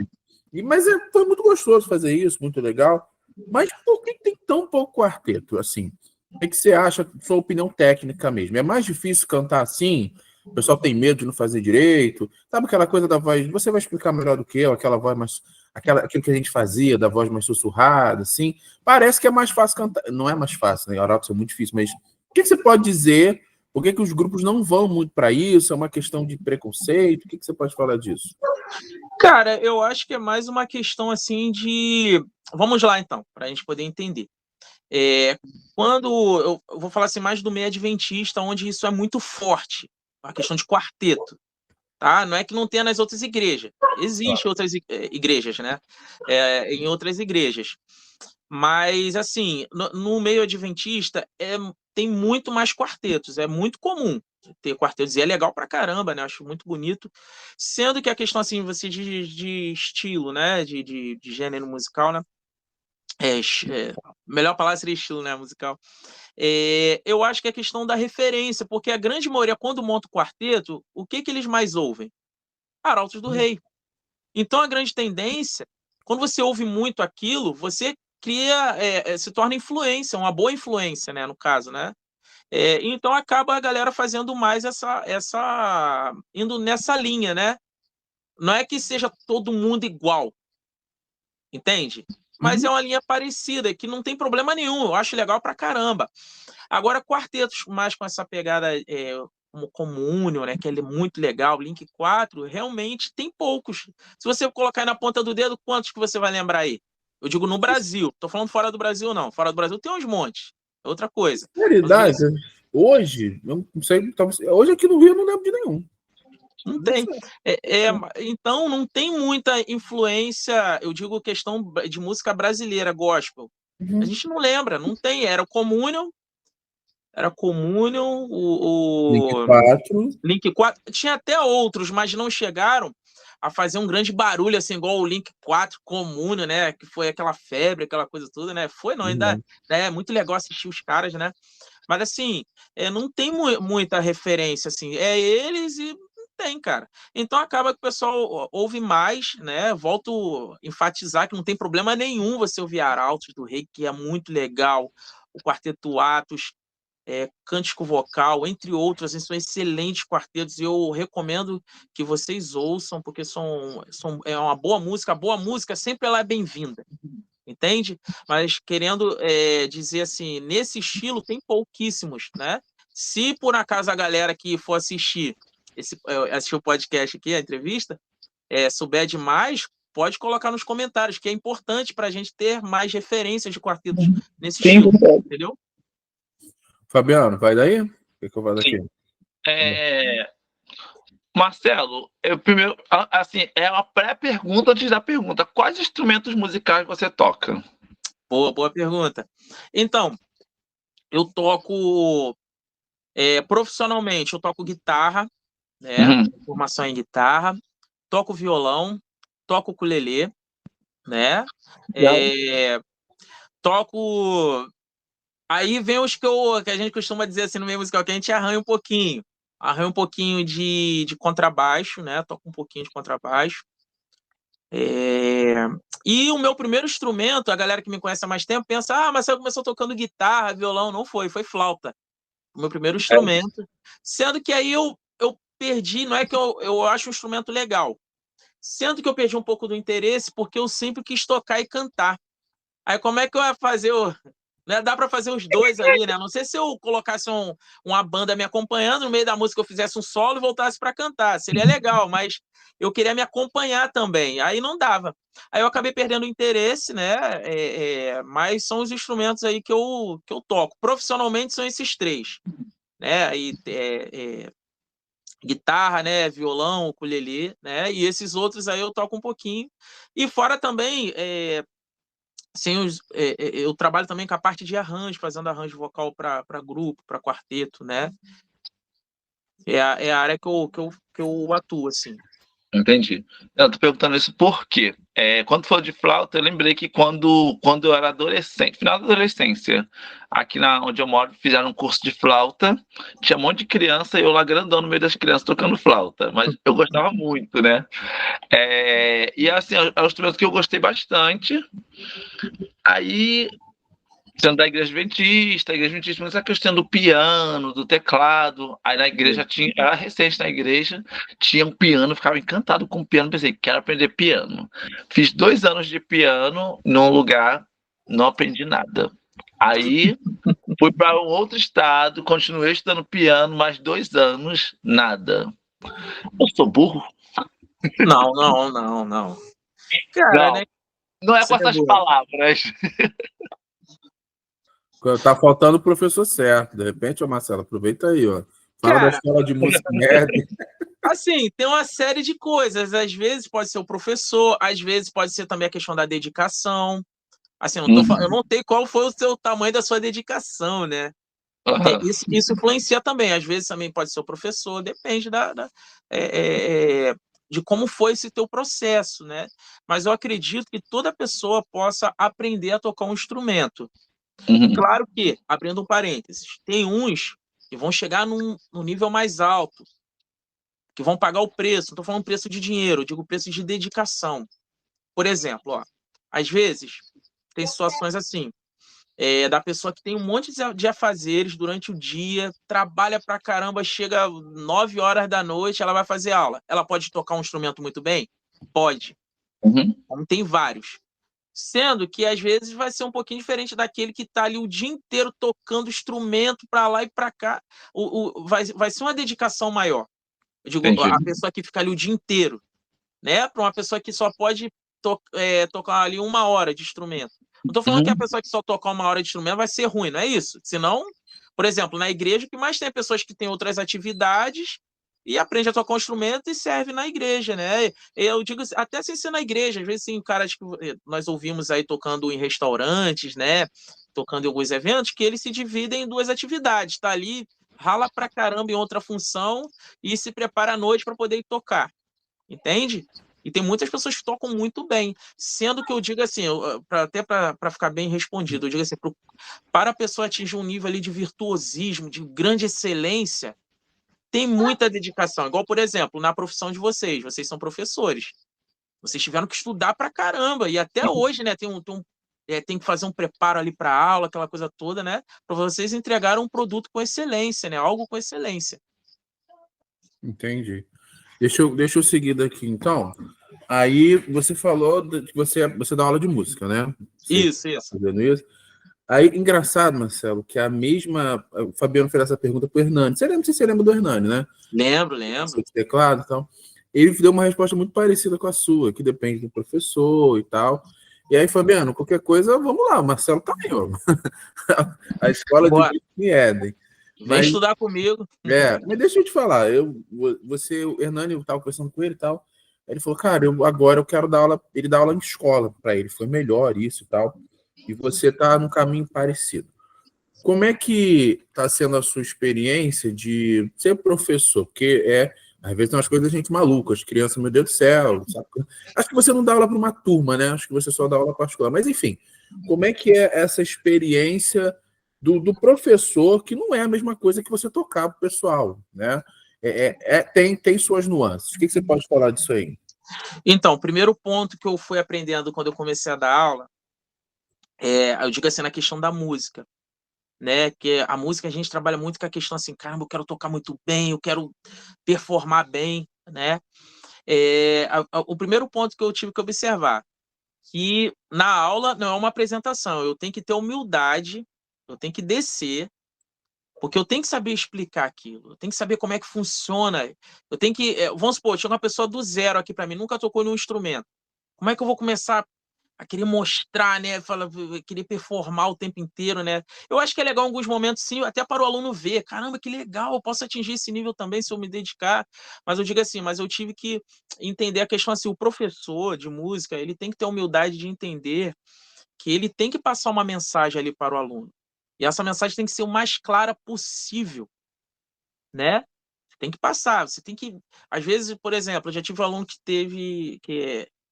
Mas foi muito gostoso fazer isso, muito legal. Mas por que tem tão pouco quarteto? Assim, o que você acha, sua opinião técnica mesmo? É mais difícil cantar assim? O pessoal tem medo de não fazer direito? Sabe aquela coisa da voz? Você vai explicar melhor do que eu, aquela voz mais. Aquilo que a gente fazia, da voz mais sussurrada, assim. Parece que é mais fácil cantar. Não é mais fácil, né? Oral é muito difícil, mas o que você pode dizer? Por que os grupos não vão muito para isso? É uma questão de preconceito? O que você pode falar disso? Cara, eu acho que é mais uma questão assim de. Vamos lá, então, para a gente poder entender. Quando eu vou falar assim mais do meio adventista, onde isso é muito forte, a questão de quarteto, tá? Não é que não tenha nas outras igrejas, existem outras igrejas, né? Em outras igrejas, mas assim, no meio adventista tem muito mais quartetos, é muito comum ter quartetos e é legal pra caramba, né? Acho muito bonito, sendo que a questão assim, você de estilo, né? De gênero musical, né? Melhor palavra seria estilo, né, musical. Eu acho que é a questão da referência, porque a grande maioria, quando monta o quarteto, o que eles mais ouvem? Arautos do Rei. Então, a grande tendência, quando você ouve muito aquilo, você cria, se torna influência, uma boa influência, né, no caso, né? Então, acaba a galera fazendo mais indo nessa linha, né? Não é que seja todo mundo igual, entende? Mas é uma linha parecida, que não tem problema nenhum, eu acho legal pra caramba. Agora, quartetos mais com essa pegada como Union, né, que ele é muito legal, Link 4, realmente tem poucos. Se você colocar aí na ponta do dedo, quantos que você vai lembrar aí? Eu digo no Brasil, tô falando fora do Brasil não, fora do Brasil tem uns montes, é outra coisa. Na realidade, hoje, eu não sei, hoje aqui no Rio eu não lembro de nenhum. Não tem. Então, não tem muita influência, eu digo questão de música brasileira, gospel. A gente não lembra, não tem. Era o Communion, o Link 4. Tinha até outros, mas não chegaram a fazer um grande barulho, assim, igual o Link 4, Communion, né? Que foi aquela febre, aquela coisa toda, né? Foi, não, ainda é muito legal assistir os caras, né? Mas, assim, não tem muita referência, assim. É eles e não tem, cara. Então, acaba que o pessoal ouve mais, né? Volto a enfatizar que não tem problema nenhum você ouvir Arautos do Rei, que é muito legal. O Quarteto Atos, Cântico Vocal, entre outros, assim, são excelentes quartetos e eu recomendo que vocês ouçam, porque é uma boa música. A boa música sempre ela é bem-vinda. Entende? Mas querendo dizer assim, nesse estilo tem pouquíssimos, né? Se por acaso a galera que for assistir o podcast aqui, a entrevista, souber demais, pode colocar nos comentários, que é importante para a gente ter mais referências de quartetos nesse estilo, entendeu? Fabiano, vai daí? O que eu vou daqui? Marcelo, eu primeiro, assim, é uma pré-pergunta antes da pergunta. Quais instrumentos musicais você toca? Boa pergunta. Então, eu toco profissionalmente, eu toco guitarra, né? Uhum. Formação em guitarra, toco violão, toco ukulele, né? Toco. Aí vem os que a gente costuma dizer assim no meio musical, que a gente arranha um pouquinho. Arranha um pouquinho de contrabaixo, né? Toco um pouquinho de contrabaixo. E o meu primeiro instrumento, a galera que me conhece há mais tempo pensa, mas você começou tocando guitarra, violão. Não foi flauta. O meu primeiro instrumento. Sendo que aí eu perdi, não é que eu acho um instrumento legal. Sendo que eu perdi um pouco do interesse porque eu sempre quis tocar e cantar. Aí como é que eu ia fazer né? Dá para fazer os dois ali, né? Não sei se eu colocasse uma banda me acompanhando, no meio da música eu fizesse um solo e voltasse para cantar. Seria legal, mas eu queria me acompanhar também. Aí não dava. Aí eu acabei perdendo o interesse, né? Mas são os instrumentos aí que eu toco. Profissionalmente são esses três, né? Aí, guitarra, né? Violão, ukulele, né? E esses outros aí eu toco um pouquinho. E fora também... Sim, eu trabalho também com a parte de arranjo, fazendo arranjo vocal para grupo, para quarteto, né? É a área que eu atuo, assim. Entendi. Eu tô perguntando isso por quê? Quando falou de flauta, eu lembrei que quando eu era adolescente, final da adolescência, aqui onde eu moro, fizeram um curso de flauta, tinha um monte de criança e eu lá grandão no meio das crianças tocando flauta, mas eu gostava muito, né? E assim, é um instrumento que eu gostei bastante. Aí, sendo da igreja adventista, mas essa questão do piano, do teclado, aí na igreja era recente na igreja, tinha um piano, eu ficava encantado com o piano, pensei, quero aprender piano. Fiz 2 anos de piano num lugar, não aprendi nada. Aí, fui para um outro estado, continuei estudando piano, mais 2 anos, nada. Eu sou burro? Não. Cara, Não, né? não é com Você é essas burro. palavras. Tá faltando o professor certo. De repente, ô Marcelo, aproveita aí, ó. Fala da Cara, escola de música nerd. assim, tem uma série de coisas. Às vezes pode ser o professor, às vezes pode ser também a questão da dedicação. Assim, eu não sei qual foi o seu tamanho da sua dedicação, né? Isso influencia também. Às vezes também pode ser o professor, depende de como foi esse teu processo, né? Mas eu acredito que toda pessoa possa aprender a tocar um instrumento. Claro que, abrindo um parênteses, tem uns que vão chegar num nível mais alto, que vão pagar o preço. Não estou falando preço de dinheiro, eu digo preço de dedicação. Por exemplo, às vezes tem situações assim, da pessoa que tem um monte de afazeres durante o dia, trabalha pra caramba, chega 9 horas da noite, ela vai fazer aula. Ela pode tocar um instrumento muito bem? Pode. Como tem vários. Sendo que às vezes vai ser um pouquinho diferente daquele que está ali o dia inteiro tocando instrumento para lá e para cá. Vai ser uma dedicação maior. Eu digo, Entendi. a pessoa que fica ali o dia inteiro, né? Para uma pessoa que só pode tocar ali 1 hora de instrumento. Não estou falando que a pessoa que só tocar 1 hora de instrumento vai ser ruim, não é isso? Senão, por exemplo, na igreja, o que mais tem é pessoas que têm outras atividades e aprende a tocar um instrumento e serve na igreja, né? Eu digo até sem ser na igreja, às vezes tem caras que nós ouvimos aí tocando em restaurantes, né? Tocando em alguns eventos, que eles se dividem em 2 atividades, tá ali, rala pra caramba em outra função e se prepara à noite para poder ir tocar, entende? E tem muitas pessoas que tocam muito bem, sendo que eu digo assim, até para ficar bem respondido, eu digo assim, para a pessoa atingir um nível ali de virtuosismo, de grande excelência, tem muita dedicação. Igual, por exemplo, na profissão de vocês são professores. Vocês tiveram que estudar pra caramba, e até hoje, né, tem que fazer um preparo ali para a aula, aquela coisa toda, né, para vocês entregarem um produto com excelência, né, algo com excelência. Entendi. Deixa eu seguir daqui, então. Aí você falou que você dá aula de música, né? Isso. Fazendo isso. Aí, engraçado, Marcelo, que a mesma... O Fabiano fez essa pergunta pro Hernani. Não sei se você lembra do Hernani, né? Lembro. Teclado, então. Ele deu uma resposta muito parecida com a sua, que depende do professor e tal. E aí, Fabiano, qualquer coisa, vamos lá. O Marcelo tá aí, ó. A escola de música em Éden. Vem estudar comigo. Mas deixa eu te falar, o Hernani, eu tava conversando com ele e tal, ele falou, cara, agora eu quero dar aula, ele dá aula em escola para ele, foi melhor isso e tal, e você tá num caminho parecido. Como é que tá sendo a sua experiência de ser professor? Porque às vezes tem umas coisas da gente maluca, as crianças, meu Deus do céu, sabe? Acho que você não dá aula para uma turma, né? Acho que você só dá aula particular. Mas, enfim, como é que é essa experiência do professor, que não é a mesma coisa que você tocar para o pessoal, né? Tem suas nuances. O que você pode falar disso aí? Então, o primeiro ponto que eu fui aprendendo quando eu comecei a dar aula, eu digo assim, na questão da música, né? Que a música a gente trabalha muito com a questão assim, caramba, eu quero tocar muito bem, eu quero performar bem, né? O primeiro ponto que eu tive que observar, que na aula não é uma apresentação, eu tenho que ter humildade, eu tenho que descer, porque eu tenho que saber explicar aquilo, eu tenho que saber como é que funciona, eu tenho que, vamos supor, chega uma pessoa do zero aqui para mim, nunca tocou nenhum instrumento, como é que eu vou começar a querer mostrar, né, querer performar o tempo inteiro, né? Eu acho que é legal em alguns momentos, sim, até para o aluno ver, caramba, que legal, eu posso atingir esse nível também se eu me dedicar, mas eu digo assim, mas eu tive que entender a questão assim, o professor de música, ele tem que ter a humildade de entender que ele tem que passar uma mensagem ali para o aluno, e essa mensagem tem que ser o mais clara possível, né? Tem que passar, você tem que, às vezes, por exemplo, eu já tive um aluno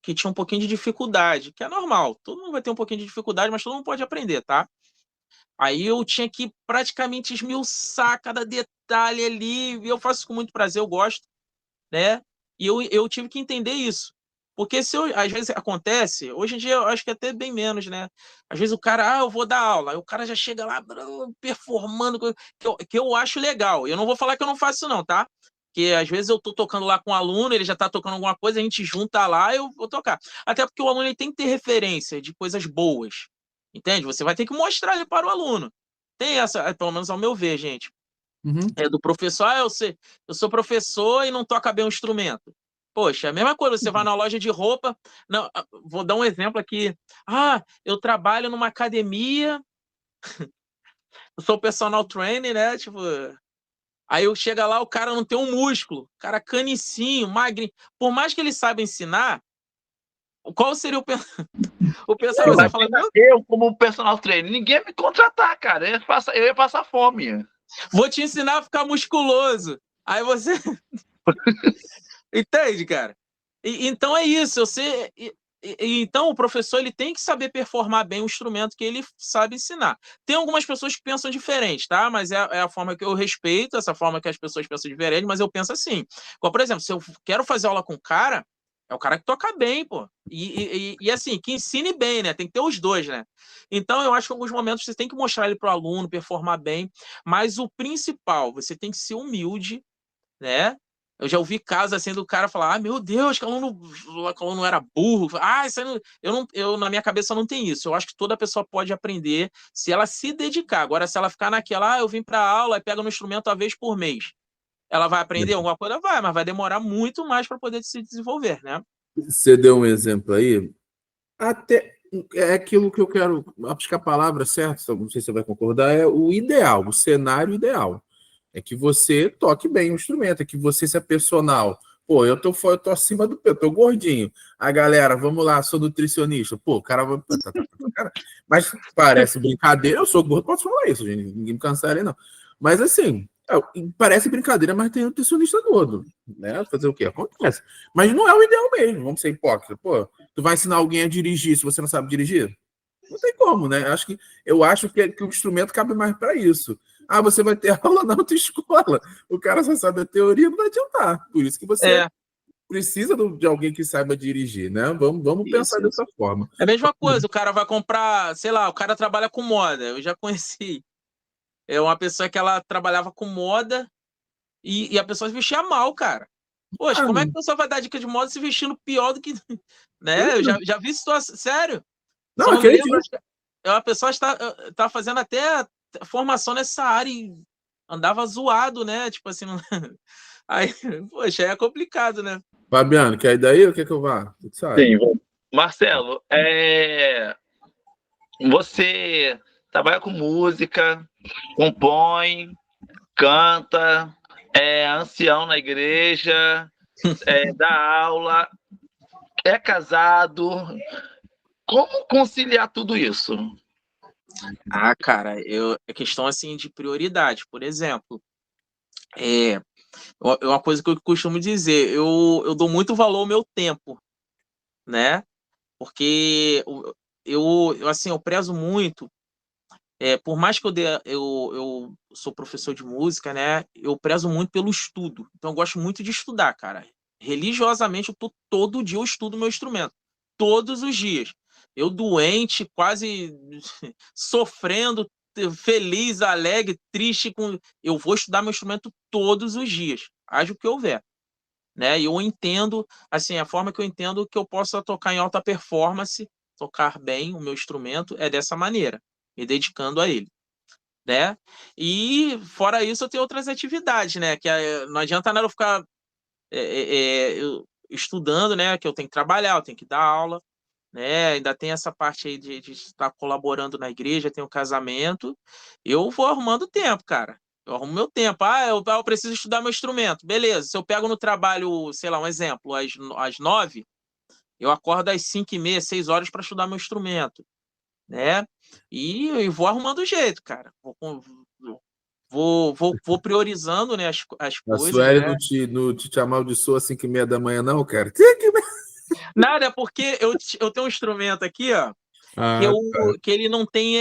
que tinha um pouquinho de dificuldade, que é normal, todo mundo vai ter um pouquinho de dificuldade, mas todo mundo pode aprender, tá? Aí eu tinha que praticamente esmiuçar cada detalhe ali, e eu faço isso com muito prazer, eu gosto, né? E eu tive que entender isso. Porque às vezes acontece, hoje em dia eu acho que é até bem menos, né? Às vezes o cara, eu vou dar aula, aí o cara já chega lá performando, que eu acho legal. Eu não vou falar que eu não faço isso não, tá? Porque às vezes eu tô tocando lá com um aluno, ele já tá tocando alguma coisa, a gente junta lá, eu vou tocar. Até porque o aluno ele tem que ter referência de coisas boas, entende? Você vai ter que mostrar ele para o aluno. Tem essa, pelo menos ao meu ver, gente. Uhum. Do professor, eu sou professor e não toca bem o instrumento. Poxa, é a mesma coisa, você vai na loja de roupa, não, vou dar um exemplo aqui. Eu trabalho numa academia, eu sou personal trainer, né? Tipo, aí eu chego lá, o cara não tem um músculo, o cara canicinho, magrinho. Por mais que ele saiba ensinar, qual seria o pensamento? Você fala, eu, como personal trainer, ninguém ia me contratar, cara. Eu ia passar fome. Vou te ensinar a ficar musculoso. Aí você. Entende, cara? Então é isso. Então o professor ele tem que saber performar bem o instrumento que ele sabe ensinar. Tem algumas pessoas que pensam diferente, tá? Mas é a forma que eu respeito, essa forma que as pessoas pensam diferente, mas eu penso assim. Como, por exemplo, se eu quero fazer aula com o cara, é o cara que toca bem, pô. E assim, que ensine bem, né? Tem que ter os dois, né? Então eu acho que em alguns momentos você tem que mostrar ele pro aluno, performar bem, mas o principal, você tem que ser humilde, né? Eu já ouvi casos assim do cara falar: meu Deus, que aluno era burro. Isso aí na minha cabeça não tem isso. Eu acho que toda pessoa pode aprender se ela se dedicar. Agora, se ela ficar naquela, eu vim para aula e pega no instrumento uma vez por mês, ela vai aprender alguma coisa? Vai, mas vai demorar muito mais para poder se desenvolver, né? Você deu um exemplo aí, até é aquilo que eu quero, acho que a palavra certa, não sei se você vai concordar, é o ideal, o cenário ideal. É que você toque bem o instrumento, é que você seja personal. Pô, eu tô acima do peso, tô gordinho. A galera, vamos lá, sou nutricionista. Pô, o cara vai. Mas parece brincadeira, eu sou gordo, posso falar isso, gente. Ninguém me cancela, não. Mas assim, parece brincadeira, mas tem nutricionista gordo. Né? Fazer o quê? Acontece. Mas não é o ideal mesmo, vamos ser hipócritas. Pô, tu vai ensinar alguém a dirigir se você não sabe dirigir? Não tem como, né? Eu acho que o instrumento cabe mais para isso. Você vai ter aula na autoescola. O cara só sabe a teoria, não vai adiantar. Por isso que você precisa de alguém que saiba dirigir, né? Vamos pensar dessa forma. É a mesma coisa, o cara vai comprar, sei lá, o cara trabalha com moda. Eu já conheci uma pessoa que ela trabalhava com moda e a pessoa se vestia mal, cara. Poxa, como é que a pessoa vai dar dica de moda se vestindo pior do que. Né? Eu já vi situação. Sério? Não, acredito. A pessoa está fazendo até formação nessa área e andava zoado, né? Tipo assim, não... Aí, poxa, é complicado, né? Fabiano, quer ir daí ou quer que eu vá? Sim, Marcelo, você trabalha com música, compõe, canta, é ancião na igreja, dá aula, é casado. Como conciliar tudo isso? Ah, cara, é questão assim de prioridade. Por exemplo, é uma coisa que eu costumo dizer, eu dou muito valor ao meu tempo, né? Porque assim, eu prezo muito, por mais que eu sou professor de música, né? Eu prezo muito pelo estudo. Então eu gosto muito de estudar, cara. Religiosamente, todo dia eu estudo meu instrumento. Todos os dias. Eu doente, quase sofrendo, feliz, alegre, triste, eu vou estudar meu instrumento todos os dias, haja o que houver, né? E eu entendo, assim, a forma que eu entendo que eu possa tocar em alta performance, tocar bem o meu instrumento é dessa maneira, me dedicando a ele, né? E fora isso, eu tenho outras atividades, né? Que não adianta nada eu ficar estudando, né? Que eu tenho que trabalhar, eu tenho que dar aula, né? Ainda tem essa parte aí de estar colaborando na igreja, tem o casamento. Eu vou arrumando tempo, cara. Eu arrumo meu tempo. Eu preciso estudar meu instrumento. Beleza. Se eu pego no trabalho, sei lá, um exemplo, às 9, eu acordo às 5h30, 6 horas para estudar meu instrumento, né? E vou arrumando o jeito, cara. Vou priorizando, né, as A coisas, Sueli né? não te amaldiçoa às 5h30 da manhã, não, cara? Nada, é porque eu tenho um instrumento aqui, ó, que, Ah, eu, que ele não tem.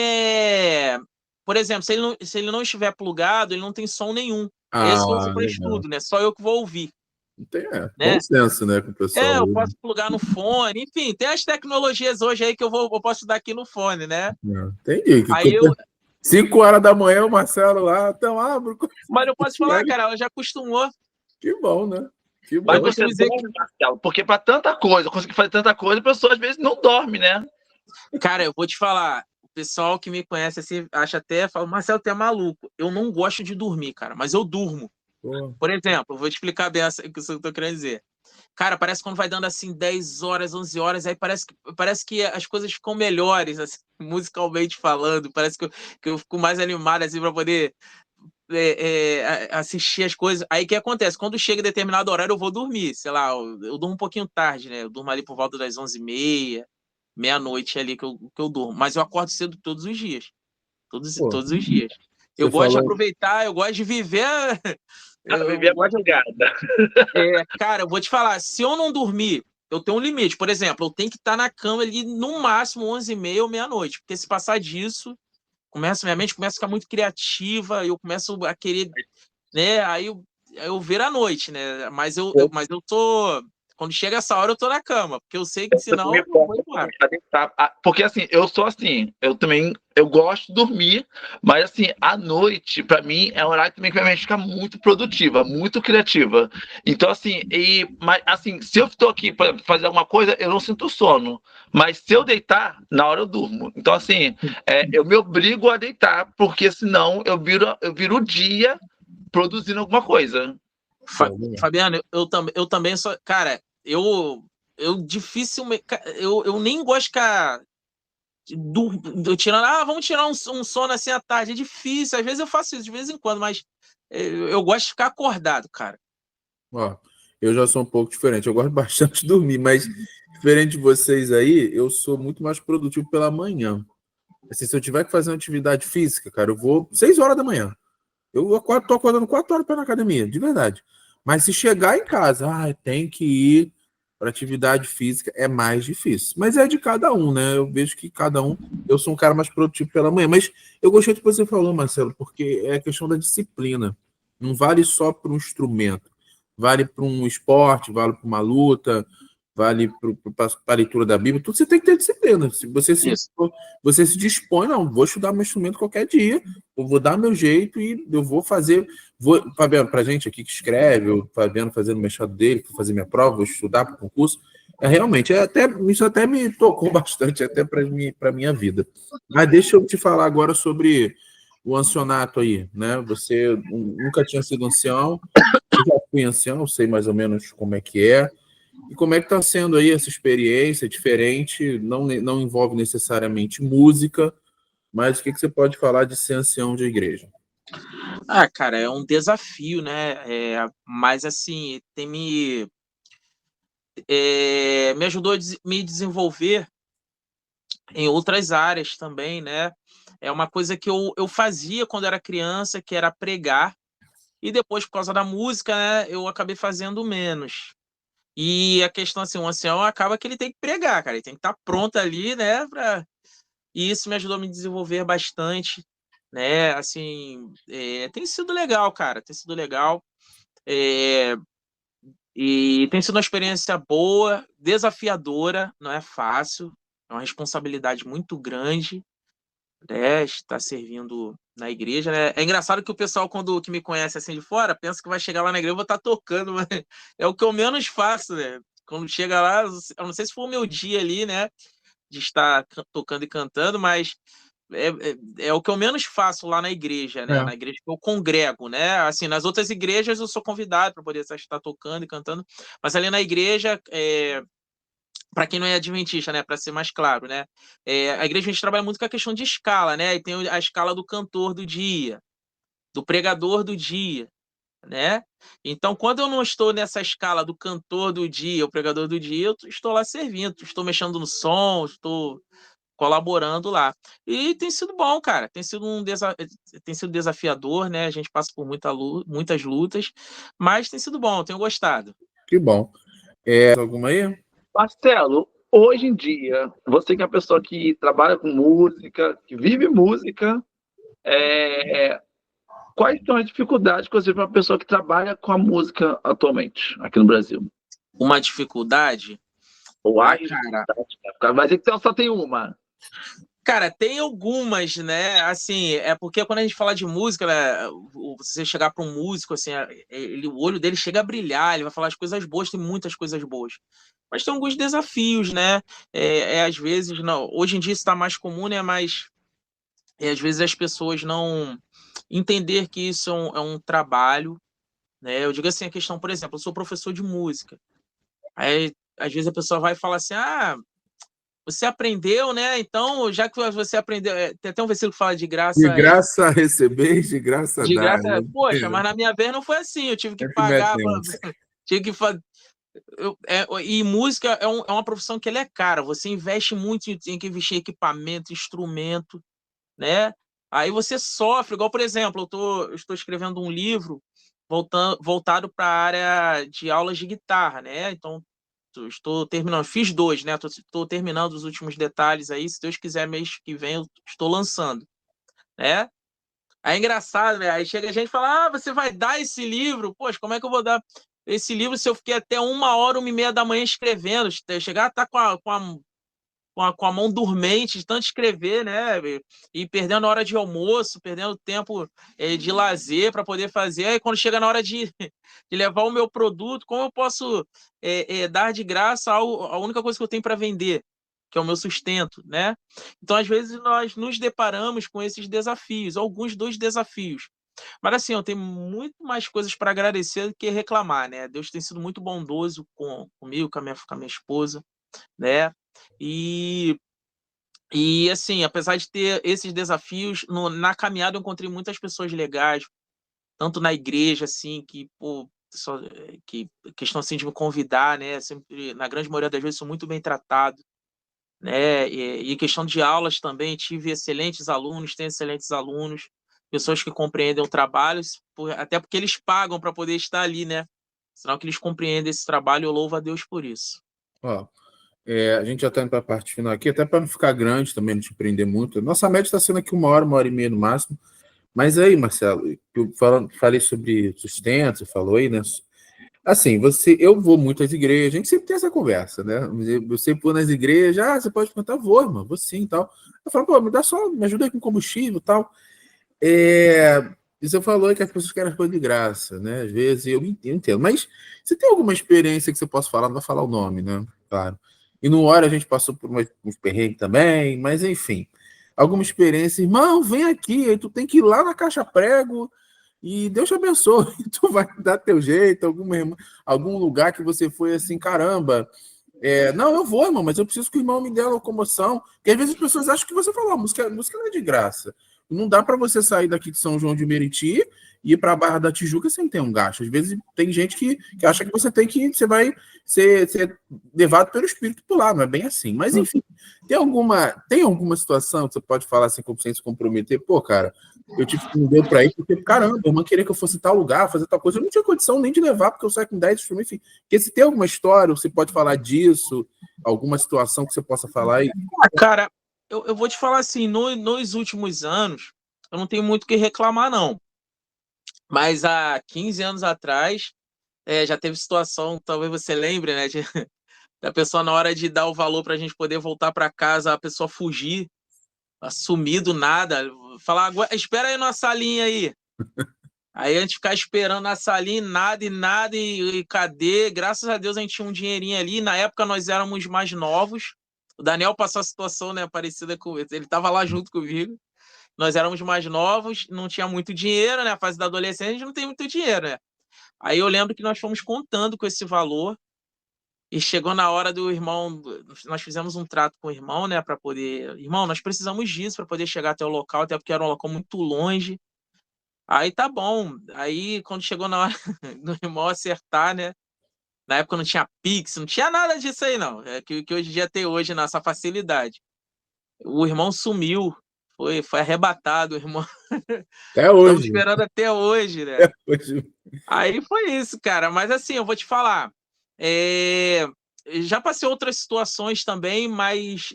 Por exemplo, se ele não estiver plugado, ele não tem som nenhum. É esse que eu uso para legal. estudo, né? Só eu que vou ouvir, Tem, bom né? senso, né, com o pessoal Eu aí. posso plugar no fone, enfim, tem as tecnologias hoje aí que eu posso estudar aqui no fone, né? Entendi. Aí eu. 5 horas da manhã, o Marcelo lá, então abro. Mas eu posso falar, cara, ela já acostumou. Que bom, né? Que Mas Eu bom. você costumo dizer dorme, Marcelo, porque para tanta coisa, conseguir fazer tanta coisa, a pessoa às vezes não dorme, né? Cara, eu vou te falar, o pessoal que me conhece assim, acha até, fala, Marcelo, tu é maluco. Eu não gosto de dormir, cara, mas eu durmo. Pô. Por exemplo, eu vou te explicar bem o que eu tô querendo dizer. Cara, parece que quando vai dando assim 10 horas, 11 horas, aí parece que as coisas ficam melhores, assim, musicalmente falando. Parece que eu fico mais animado assim para poder assistir as coisas. Aí o que acontece? Quando chega determinado horário, eu vou dormir. Sei lá, eu durmo um pouquinho tarde, né? Eu durmo ali por volta das 11h30, meia-noite ali que eu durmo. Mas eu acordo cedo todos os dias. Pô, Todos os dias. Eu você gosto de falou. aproveitar, eu gosto de viver. Ela Eu vivia a gosto madrugada. cara, eu vou te falar, se eu não dormir, eu tenho um limite. Por exemplo, eu tenho que estar na cama ali no máximo 11h30 ou meia-noite, porque se passar disso, minha mente começa a ficar muito criativa, eu começo a querer, né? Aí eu viro à noite, né? Mas eu tô. Quando chega essa hora, eu tô na cama, porque eu sei que Eu senão me eu não vou forço embora. a deitar. Porque assim, eu sou assim, eu gosto de dormir, mas assim, à noite, pra mim, é um horário também que minha mente fica muito produtiva, muito criativa. Então, assim, mas assim, se eu estou aqui para fazer alguma coisa, eu não sinto sono. Mas se eu deitar, na hora eu durmo. Então, assim, eu me obrigo a deitar, porque senão eu viro o dia produzindo alguma coisa. Fabiano, eu também sou. Cara, eu dificilmente. Eu nem gosto de ficar tirando, vamos tirar um sono assim à tarde. É difícil, às vezes eu faço isso de vez em quando, mas eu gosto de ficar acordado, cara. Ó, eu já sou um pouco diferente. Eu gosto bastante de dormir, mas diferente de vocês aí, eu sou muito mais produtivo pela manhã. Assim, se eu tiver que fazer uma atividade física, cara, eu vou 6 horas da manhã. Tô acordando 4 horas para ir na academia, de verdade. Mas se chegar em casa, tem que ir para atividade física, é mais difícil. Mas é de cada um, né? Eu vejo que cada um. Eu sou um cara mais produtivo pela manhã. Mas eu gostei do que você falou, Marcelo, porque é a questão da disciplina. Não vale só para um instrumento. Vale para um esporte, vale para uma luta, vale para a leitura da Bíblia. Tudo você tem que ter disciplina. Se Isso. você se dispõe, não, vou estudar meu instrumento qualquer dia, eu vou dar meu jeito e eu vou fazer. Fabiano, para gente aqui que escreve, o Fabiano fazendo o mestrado dele, vou fazer minha prova, vou estudar para o concurso. Realmente, isso até me tocou bastante, até para a minha vida. Mas deixa eu te falar agora sobre o ancianato aí, né? Você nunca tinha sido ancião, eu já fui ancião, sei mais ou menos como é que é. E como é que está sendo aí essa experiência diferente? Não envolve necessariamente música, mas o que você pode falar de ser ancião de igreja? Ah, cara, é um desafio, né? Mas, assim, me ajudou a me desenvolver em outras áreas também, né? É uma coisa que eu fazia quando era criança, que era pregar, e depois, por causa da música, né, eu acabei fazendo menos. E a questão, assim, o ancião acaba que ele tem que pregar, cara, ele tem que estar pronto ali, né? E isso me ajudou a me desenvolver bastante, né? Assim, tem sido legal, cara, tem sido legal. É, E tem sido uma experiência boa, desafiadora, não é fácil, é uma responsabilidade muito grande, né? Estar servindo na igreja, né? É engraçado que o pessoal, quando que me conhece assim de fora, pensa que vai chegar lá na igreja e vou estar tocando, mas é o que eu menos faço, né? Quando chega lá, eu não sei se foi o meu dia ali, né? De estar tocando e cantando, mas é o que eu menos faço lá na igreja, né? É. Na igreja que eu congrego, né? Assim, nas outras igrejas eu sou convidado para poder estar tocando e cantando, mas ali na igreja, para quem não é adventista, né? Para ser mais claro, né? A igreja a gente trabalha muito com a questão de escala, né? E tem a escala do cantor do dia, do pregador do dia, né? Então, quando eu não estou nessa escala do cantor do dia, o pregador do dia, eu estou lá servindo, estou mexendo no som, estou colaborando lá. E tem sido bom, cara. Tem sido desafiador, né? A gente passa por muitas lutas, mas tem sido bom, tenho gostado. Que bom. Alguma aí? Marcelo, hoje em dia, você que é uma pessoa que trabalha com música, que vive música, quais são as dificuldades que você vê para uma pessoa que trabalha com a música atualmente, aqui no Brasil? Uma dificuldade? Ou Ah, as dificuldades, né? Vai dizer que só tem uma. cara, tem algumas, né? Assim, é porque quando a gente fala de música, né, você chegar para um músico, assim, o olho dele chega a brilhar, ele vai falar as coisas boas, tem muitas coisas boas. Mas tem alguns desafios, né? Às vezes, não, hoje em dia isso está mais comum, né? Mas às vezes as pessoas não entender que isso é um trabalho, né? Eu digo assim, a questão, por exemplo, eu sou professor de música. Aí, às vezes a pessoa vai falar assim, você aprendeu, né? Então, já que você aprendeu, tem até um versículo que fala de De graça, graça receber, de graça de dar. graça, poxa, mas na minha vez não foi assim, eu tive que Sempre pagar, metendo. tive que fazer. E música é uma profissão que ela é cara, você investe muito, tem que investir em equipamento, instrumento, né? Aí você sofre, igual, por exemplo, eu estou escrevendo um livro voltado para a área de aulas de guitarra, né? Então, estou terminando, fiz 2, né? Estou terminando os últimos detalhes aí, se Deus quiser, mês que vem eu estou lançando, né? Aí é engraçado, né? Aí chega a gente e fala, você vai dar esse livro? Poxa, como é que eu vou dar esse livro se eu fiquei até 1h, 1h30 da manhã escrevendo? Chegar a estar com a mão dormente de tanto escrever, né? E perdendo a hora de almoço, perdendo tempo de lazer para poder fazer. Aí quando chega na hora de levar o meu produto, como eu posso dar de graça a única coisa que eu tenho para vender, que é o meu sustento, né? Então, às vezes, nós nos deparamos com esses desafios, alguns dos desafios. Mas assim, eu tenho muito mais coisas para agradecer do que reclamar, né? Deus tem sido muito bondoso comigo, com a minha esposa, né? E, assim, apesar de ter esses desafios, na caminhada eu encontrei muitas pessoas legais, tanto na igreja, assim, que questão assim de me convidar, né? Sempre, na grande maioria das vezes, sou muito bem tratado, né? E questão de aulas também, tive excelentes alunos, tenho excelentes alunos, pessoas que compreendem o trabalho, até porque eles pagam para poder estar ali, né? Senão que eles compreendem esse trabalho, eu louvo a Deus por isso. Ó, a gente já está indo para a parte final aqui, até para não ficar grande também, não te prender muito. Nossa média está sendo aqui 1h, 1h30 no máximo. Mas aí, Marcelo, eu falei sobre sustento, você falou aí, né? Assim, eu vou muito às igrejas, a gente sempre tem essa conversa, né? Eu sempre vou nas igrejas, você pode cantar, vou, irmão, vou sim e tal. Eu falo, pô, me ajuda aí com combustível e tal. E você falou que as pessoas querem as coisas de graça, né? Às vezes eu entendo, mas você tem alguma experiência que você possa falar, não vai falar o nome, né? Claro. E no hora a gente passou por uns perrengues também, mas enfim. Alguma experiência, irmão, vem aqui, aí tu tem que ir lá na Caixa Prego e Deus te abençoe, tu vai dar teu jeito, algum lugar que você foi assim, caramba, não, eu vou, irmão, mas eu preciso que o irmão me dê a locomoção, porque às vezes as pessoas acham que você falou, música não é de graça, não dá para você sair daqui de São João de Meriti ir para a Barra da Tijuca sem ter um gasto. Às vezes tem gente que acha que você vai ser levado pelo espírito por lá, não é bem assim. Mas, enfim, tem alguma situação que você pode falar assim, sem se comprometer? Pô, cara, eu tive que me deu para ir, porque, caramba, a irmã queria que eu fosse em tal lugar, fazer tal coisa. Eu não tinha condição nem de levar, porque eu saio com 10 instrumentos, enfim. Porque se tem alguma história, você pode falar disso, alguma situação que você possa falar aí? Cara, eu vou te falar assim, nos últimos anos, eu não tenho muito o que reclamar, não. Mas há 15 anos atrás, já teve situação, talvez você lembre, né? Da pessoa, na hora de dar o valor para a gente poder voltar para casa, a pessoa fugir, sumir do nada, falar, espera aí na salinha aí. Aí a gente ficar esperando na salinha, nada, e cadê? Graças a Deus a gente tinha um dinheirinho ali. Na época nós éramos mais novos. O Daniel passou a situação, né, parecida com ele. Ele estava lá junto comigo. Nós éramos mais novos, não tinha muito dinheiro, né? A fase da adolescência a gente não tem muito dinheiro, né? Aí eu lembro que nós fomos contando com esse valor e chegou na hora do irmão, nós fizemos um trato com o irmão, né, para poder, irmão, nós precisamos disso para poder chegar até o local, até porque era um local muito longe. Aí tá bom. Aí quando chegou na hora do irmão acertar, né? Na época não tinha Pix, não tinha nada disso aí, não. É que hoje em dia tem hoje, nessa facilidade. O irmão sumiu, foi arrebatado, o irmão. Até Estamos hoje. esperando até hoje, né? Até hoje. Aí foi isso, cara. Mas assim, eu vou te falar. Já passei outras situações também, mas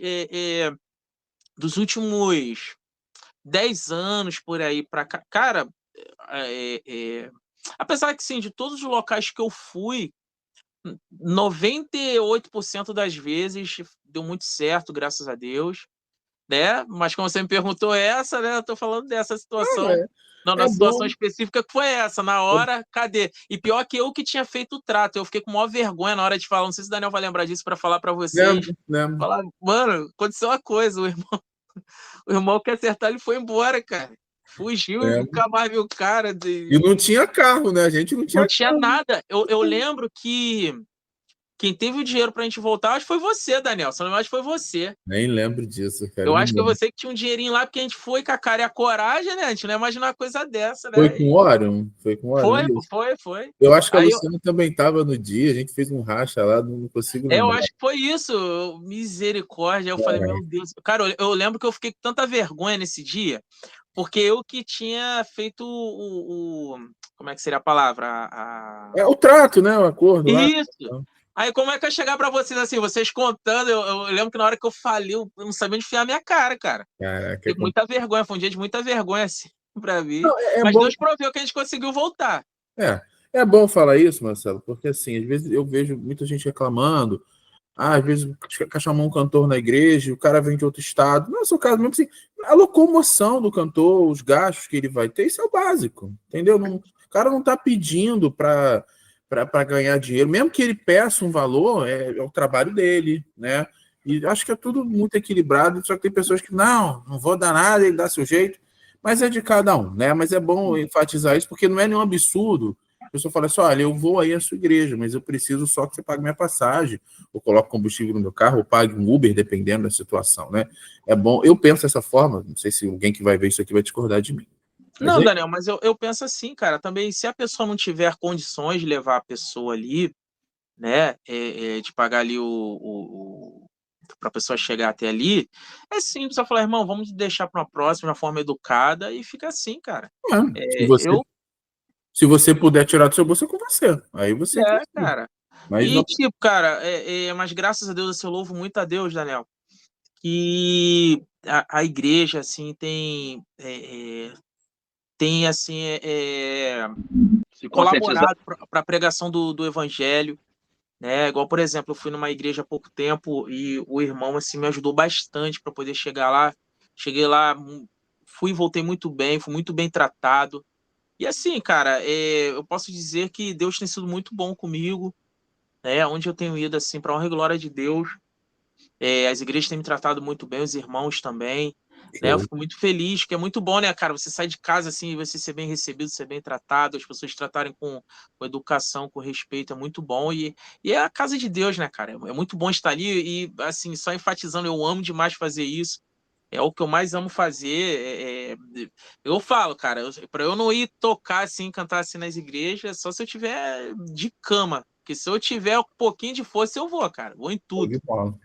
dos últimos 10 anos por aí pra cá, cara, apesar que sim, de todos os locais que eu fui, 98% das vezes deu muito certo, graças a Deus, né? Mas como você me perguntou essa, né? Eu tô falando dessa situação. Não, da situação bom. específica que foi essa. Na hora, cadê? E pior que eu que tinha feito o trato. Eu fiquei com maior vergonha na hora de falar. Não sei se o Daniel vai lembrar disso para falar para vocês. Lembro. Falar, mano, aconteceu uma coisa. O irmão que acertar, ele foi embora, cara. Fugiu e nunca mais viu o cara. E não tinha carro, né? A gente não tinha Não tinha carro. nada. Eu lembro que quem teve o dinheiro pra gente voltar, acho que foi você, Daniel. Se não me engano, acho que foi você. Nem lembro disso, cara. Eu Não acho que é lembro. você que tinha um dinheirinho lá, porque a gente foi com a cara e a coragem, né? A gente não ia imaginar uma coisa dessa, né? Foi com o Orion? Foi com o Orion, isso. Foi. Eu acho que a Aí Luciana também estava no dia, a gente fez um racha lá, não consigo eu lembrar. acho que foi isso. Misericórdia. Eu falei, meu Deus. Cara, eu lembro que eu fiquei com tanta vergonha nesse dia, porque eu que tinha feito como é que seria a palavra? É o trato, né? O acordo lá. Isso. Aí como é que eu ia chegar pra vocês assim, vocês contando, eu lembro que na hora que eu falei, eu não sabia onde enfiar a minha cara, cara. Caraca. Fiquei com muita vergonha, foi um dia de muita vergonha, assim, pra mim. Não, Mas bom. Deus proveu que a gente conseguiu voltar. É bom falar isso, Marcelo, porque assim, às vezes eu vejo muita gente reclamando. Às vezes quer chamar um cantor na igreja, o cara vem de outro estado. Não é o seu caso, mesmo assim, a locomoção do cantor, os gastos que ele vai ter, isso é o básico, entendeu? O cara não está pedindo para ganhar dinheiro, mesmo que ele peça um valor, é o trabalho dele, né? E acho que é tudo muito equilibrado, só que tem pessoas que não vou dar nada, ele dá seu jeito, mas é de cada um, né? Mas é bom enfatizar isso, porque não é nenhum absurdo. A pessoa fala assim, olha, eu vou aí à sua igreja, mas eu preciso só que você pague minha passagem, ou coloque combustível no meu carro, ou pague um Uber, dependendo da situação, né? É bom, eu penso dessa forma, não sei se alguém que vai ver isso aqui vai discordar de mim. Não, Daniel, mas eu penso assim, cara, também se a pessoa não tiver condições de levar a pessoa ali, né, de pagar ali para a pessoa chegar até ali, é simples, só falar, irmão, vamos deixar para uma próxima, de uma forma educada, e fica assim, cara. Se você puder tirar do seu bolso, é com você. Aí você. Cara. Mas E, não... tipo, cara, mas graças a Deus, assim, eu louvo muito a Deus, Daniel, que a igreja, assim, tem assim, colaborado para a pregação do evangelho, né? Igual, por exemplo, eu fui numa igreja há pouco tempo e o irmão, assim, me ajudou bastante para poder chegar lá. Cheguei lá, fui e voltei muito bem, fui muito bem tratado. E assim, cara, eu posso dizer que Deus tem sido muito bom comigo, né? Onde eu tenho ido, assim, para honra e glória de Deus. As igrejas têm me tratado muito bem, os irmãos também, né? Eu fico muito feliz, que é muito bom, né, cara? Você sai de casa assim e você ser bem recebido, ser bem tratado, as pessoas te tratarem com educação, com respeito, é muito bom. E é a casa de Deus, né, cara? É muito bom estar ali e, assim, só enfatizando, eu amo demais fazer isso. É o que eu mais amo fazer. Eu falo, cara, para eu não ir tocar assim, cantar assim nas igrejas, só se eu tiver de cama. Porque se eu tiver um pouquinho de força, eu vou, cara. Vou em Show tudo. de bola.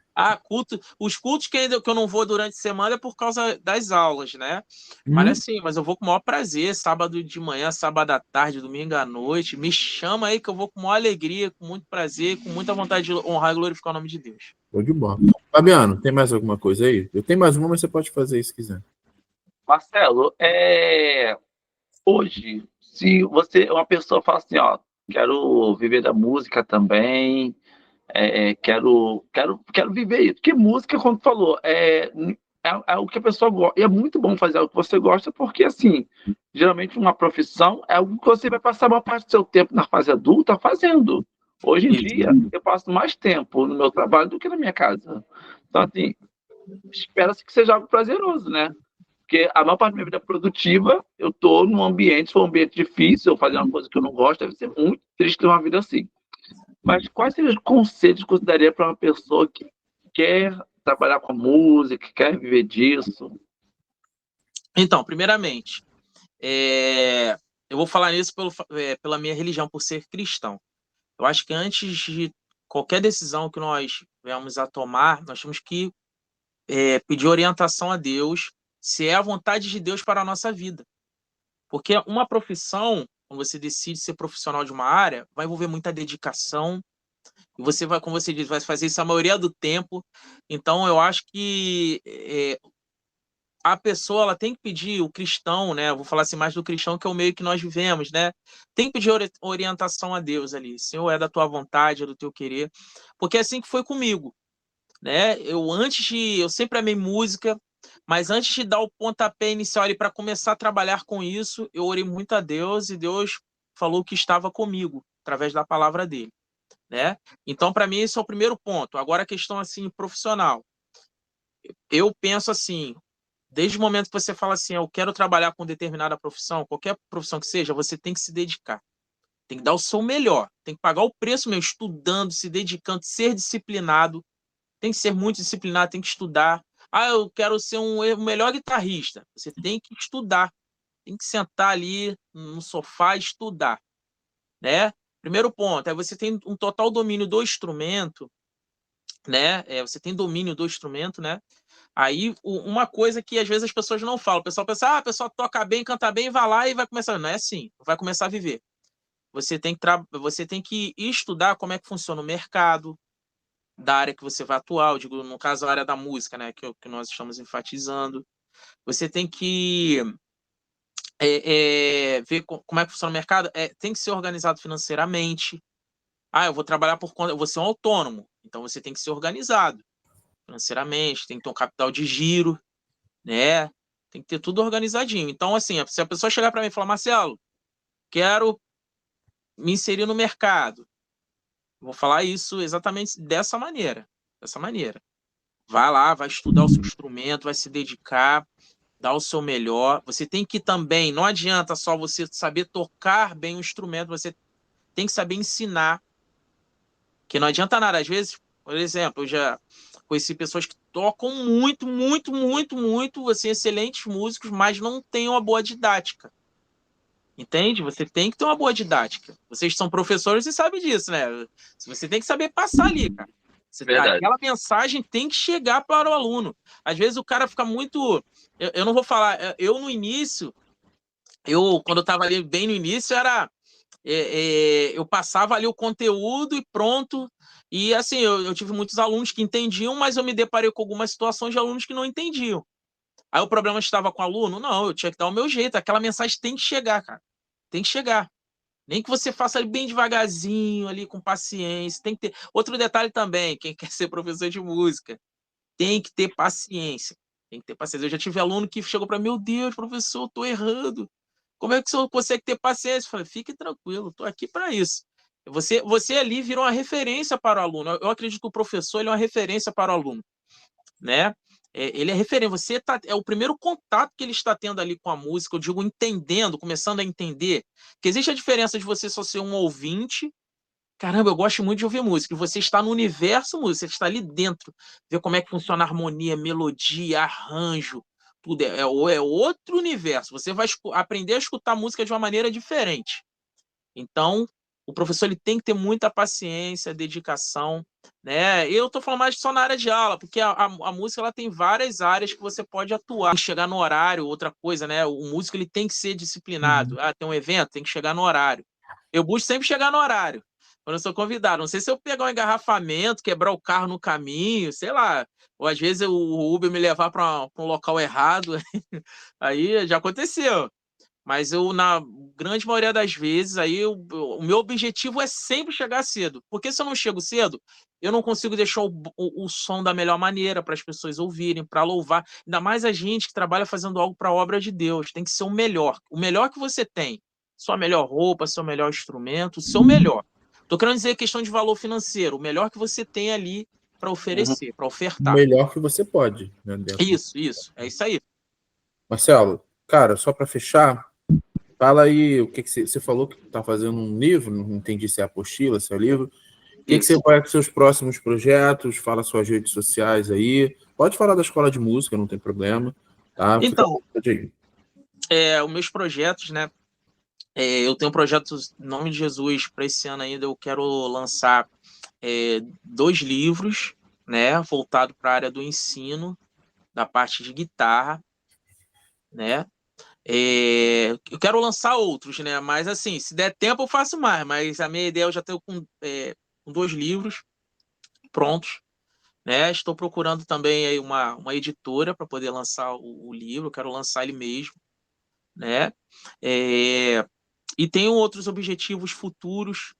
Os cultos que eu não vou durante a semana é por causa das aulas, né? Mas Uhum. assim, mas eu vou com o maior prazer, sábado de manhã, sábado à tarde, domingo à noite. Me chama aí que eu vou com maior alegria, com muito prazer, com muita vontade de honrar e glorificar o nome de Deus. Show de bola. Fabiano, tem mais alguma coisa aí? Eu tenho mais uma, mas você pode fazer isso se quiser. Marcelo, hoje, se você, uma pessoa fala assim, ó, quero viver da música também, quero viver isso. Porque música, como tu falou, é o que a pessoa gosta. E é muito bom fazer algo que você gosta, porque, assim, geralmente uma profissão é algo que você vai passar uma parte do seu tempo na fase adulta fazendo. Hoje em Isso. dia, eu passo mais tempo no meu trabalho do que na minha casa. Então, assim, espera-se que seja algo prazeroso, né? Porque a maior parte da minha vida produtiva, eu estou num ambiente, se for um ambiente difícil, eu fazer uma coisa que eu não gosto, deve ser muito triste ter uma vida assim. Mas quais seriam os conselhos que você daria para uma pessoa que quer trabalhar com música, que quer viver disso? Então, primeiramente, eu vou falar nisso pela minha religião, por ser cristão. Eu acho que antes de qualquer decisão que nós venhamos a tomar, nós temos que pedir orientação a Deus, se é a vontade de Deus para a nossa vida. Porque uma profissão, quando você decide ser profissional de uma área, vai envolver muita dedicação, e você vai, como você diz, vai fazer isso a maioria do tempo. Então, eu acho que a pessoa ela tem que pedir, o cristão, né? Eu vou falar assim mais do cristão, que é o meio que nós vivemos, né? Tem que pedir orientação a Deus ali. Senhor, é da tua vontade, é do teu querer. Porque é assim que foi comigo, né? Eu sempre amei música, mas antes de dar o pontapé inicial ali para começar a trabalhar com isso, eu orei muito a Deus e Deus falou que estava comigo através da palavra dele, né? Então, para mim, esse é o primeiro ponto. Agora, a questão assim profissional. Eu penso assim, desde o momento que você fala assim, eu quero trabalhar com determinada profissão, qualquer profissão que seja, você tem que se dedicar. Tem que dar o seu melhor. Tem que pagar o preço mesmo, estudando, se dedicando, ser disciplinado. Tem que ser muito disciplinado, tem que estudar. Ah, eu quero ser o melhor guitarrista. Você tem que estudar. Tem que sentar ali no sofá e estudar, né? Primeiro ponto, aí você tem um total domínio do instrumento, né? Você tem domínio do instrumento, né? Aí, uma coisa que às vezes as pessoas não falam, o pessoal pensa, a pessoa toca bem, canta bem, vai lá e vai começar. Não é assim, vai começar a viver. Você tem que estudar como é que funciona o mercado da área que você vai atuar, eu digo, no caso, a área da música, né, que nós estamos enfatizando. Você tem que ver como é que funciona o mercado, tem que ser organizado financeiramente. Ah, eu vou trabalhar por conta, eu vou ser um autônomo, então você tem que ser organizado financeiramente, tem que ter um capital de giro, né? Tem que ter tudo organizadinho. Então, assim, se a pessoa chegar para mim e falar, Marcelo, quero me inserir no mercado, eu vou falar isso exatamente dessa maneira. Dessa maneira. Vai lá, vai estudar o seu instrumento, vai se dedicar, dar o seu melhor. Você tem que também, não adianta só você saber tocar bem o instrumento, você tem que saber ensinar. Que não adianta nada. Às vezes, por exemplo, eu já conheci pessoas que tocam muito, muito, muito, muito, assim, excelentes músicos, mas não têm uma boa didática. Entende? Você tem que ter uma boa didática. Vocês são professores e sabem disso, né? Você tem que saber passar ali, cara. Aquela mensagem tem que chegar para o aluno. Às vezes o cara fica muito... Eu não vou falar... Eu, no início, quando eu estava ali bem no início, eu passava ali o conteúdo e pronto. E assim, eu tive muitos alunos que entendiam, mas eu me deparei com algumas situações de alunos que não entendiam. Aí o problema estava com o aluno? Não, eu tinha que dar o meu jeito. Aquela mensagem tem que chegar, cara. Tem que chegar. Nem que você faça ali bem devagarzinho, ali com paciência. Tem que ter. Outro detalhe também, quem quer ser professor de música, tem que ter paciência. Tem que ter paciência. Eu já tive aluno que chegou para mim, meu Deus, professor, eu tô errando. Como é que o senhor consegue ter paciência? Eu falei, fique tranquilo, estou aqui para isso. Você ali virou uma referência para o aluno. Eu acredito que o professor ele é uma referência para o aluno, né? Ele é referência. É o primeiro contato que ele está tendo ali com a música, eu digo entendendo, começando a entender que existe a diferença de você só ser um ouvinte caramba, eu gosto muito de ouvir música. E você está no universo música, você está ali dentro, ver como é que funciona a harmonia, melodia, arranjo, tudo. É outro universo. Você vai aprender a escutar música de uma maneira diferente. Então, o professor ele tem que ter muita paciência, dedicação, né? Eu estou falando mais só na área de aula, porque a música ela tem várias áreas que você pode atuar. Tem que chegar no horário, outra coisa, né? O músico ele tem que ser disciplinado. Tem um evento, tem que chegar no horário. Eu busco sempre chegar no horário, quando eu sou convidado. Não sei se eu pegar um engarrafamento, quebrar o carro no caminho, sei lá. Ou às vezes o Uber me levar para um local errado. Aí já aconteceu. Mas eu, na grande maioria das vezes, aí o meu objetivo é sempre chegar cedo. Porque se eu não chego cedo, eu não consigo deixar o som da melhor maneira para as pessoas ouvirem, para louvar. Ainda mais a gente que trabalha fazendo algo para a obra de Deus. Tem que ser o melhor. O melhor que você tem. Sua melhor roupa, seu melhor instrumento, o seu melhor. Estou querendo dizer questão de valor financeiro. O melhor que você tem ali para oferecer, para O ofertar. melhor que você pode. Né, Isso. É isso aí. Marcelo, cara, só para fechar, fala aí o que você falou que está fazendo um livro, não entendi se é apostila, se é livro. O que você vai com seus próximos projetos? Fala suas redes sociais aí. Pode falar da escola de música, não tem problema. Tá? Então, os meus projetos, né? Eu tenho um projeto, em nome de Jesus, para esse ano ainda. Eu quero lançar 2 livros, né? Voltado para a área do ensino, da parte de guitarra, né? Eu quero lançar outros, né? Mas assim, se der tempo eu faço mais. Mas a minha ideia eu já tenho com 2 livros prontos, né? Estou procurando também aí uma editora para poder lançar o livro. Eu quero lançar ele mesmo, né? E tenho outros objetivos futuros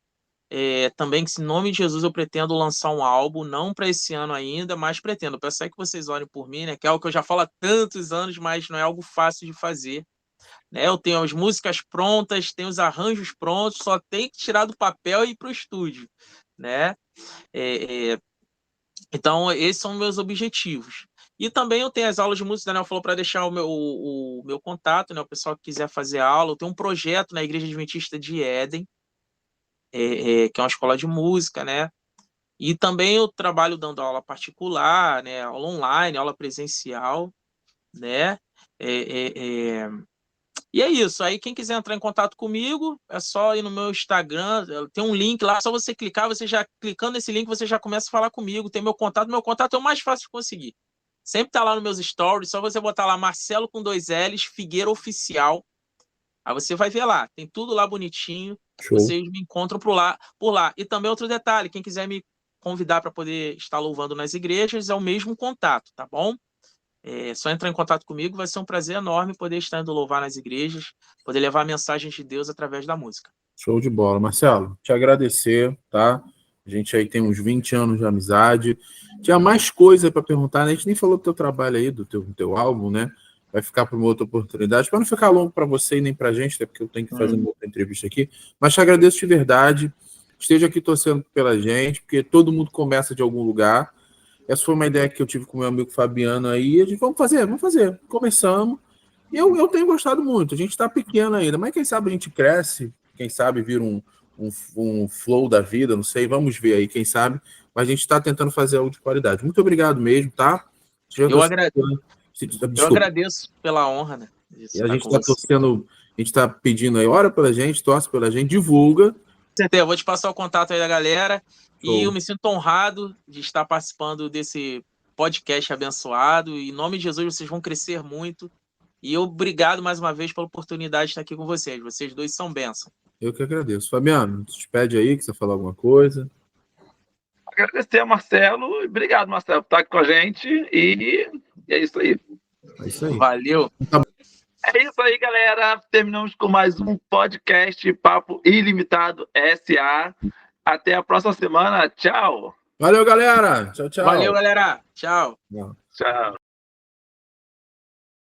também, que, em nome de Jesus, eu pretendo lançar um álbum, não para esse ano ainda, mas pretendo. Peço aí que vocês orem por mim, né? Que é algo que eu já falo há tantos anos, mas não é algo fácil de fazer. Né? Eu tenho as músicas prontas, tenho os arranjos prontos, só tem que tirar do papel e ir para o estúdio, né? Então, esses são meus objetivos. E também eu tenho as aulas de música, o Daniel falou para deixar o meu contato, né? O pessoal que quiser fazer aula. Eu tenho um projeto na Igreja Adventista de Éden, que é uma escola de música, né? E também eu trabalho dando aula particular, né? Aula online, aula presencial, né? E é isso. Aí quem quiser entrar em contato comigo, é só ir no meu Instagram, tem um link lá, só você clicar, você já clicando nesse link, você já começa a falar comigo, tem meu contato é o mais fácil de conseguir. Sempre tá lá nos meus stories, só você botar lá Marcelo com 2 L's, Figueira Oficial. Aí você vai ver lá, tem tudo lá bonitinho. Show. Vocês me encontram por lá. E também outro detalhe, quem quiser me convidar para poder estar louvando nas igrejas, é o mesmo contato, tá bom? Só entrar em contato comigo, vai ser um prazer enorme poder estar indo louvar nas igrejas, poder levar a mensagem de Deus através da música. Show de bola. Marcelo, te agradecer, tá? A gente aí tem uns 20 anos de amizade. Tinha mais coisa para perguntar, né? A gente nem falou do teu trabalho aí, do teu álbum, né? Vai ficar para uma outra oportunidade, para não ficar longo para você e nem para a gente, até porque eu tenho que fazer uma outra entrevista aqui. Mas te agradeço de verdade. Esteja aqui torcendo pela gente, porque todo mundo começa de algum lugar. Essa foi uma ideia que eu tive com meu amigo Fabiano aí. A gente, vamos fazer. Começamos. E eu tenho gostado muito. A gente está pequeno ainda, mas quem sabe a gente cresce, quem sabe vira um flow da vida, não sei. Vamos ver aí, quem sabe. Mas a gente está tentando fazer algo de qualidade. Muito obrigado mesmo, tá? Eu agradeço pela honra, né? E a gente está torcendo, a gente está pedindo aí, ora pela gente, torce pela gente, divulga. Eu vou te passar o contato aí da galera. E eu me sinto honrado de estar participando desse podcast abençoado. E em nome de Jesus, vocês vão crescer muito. E obrigado mais uma vez pela oportunidade de estar aqui com vocês. Vocês 2 são bênção. Eu que agradeço. Fabiano, despede aí, que você falar alguma coisa. Agradecer a Marcelo. Obrigado, Marcelo, por estar aqui com a gente. E é isso aí. É isso aí. Valeu. É isso aí, galera. Terminamos com mais um podcast Papo Ilimitado SA. Até a próxima semana. Tchau. Valeu, galera. Tchau, tchau. Valeu, galera. Tchau. Tchau.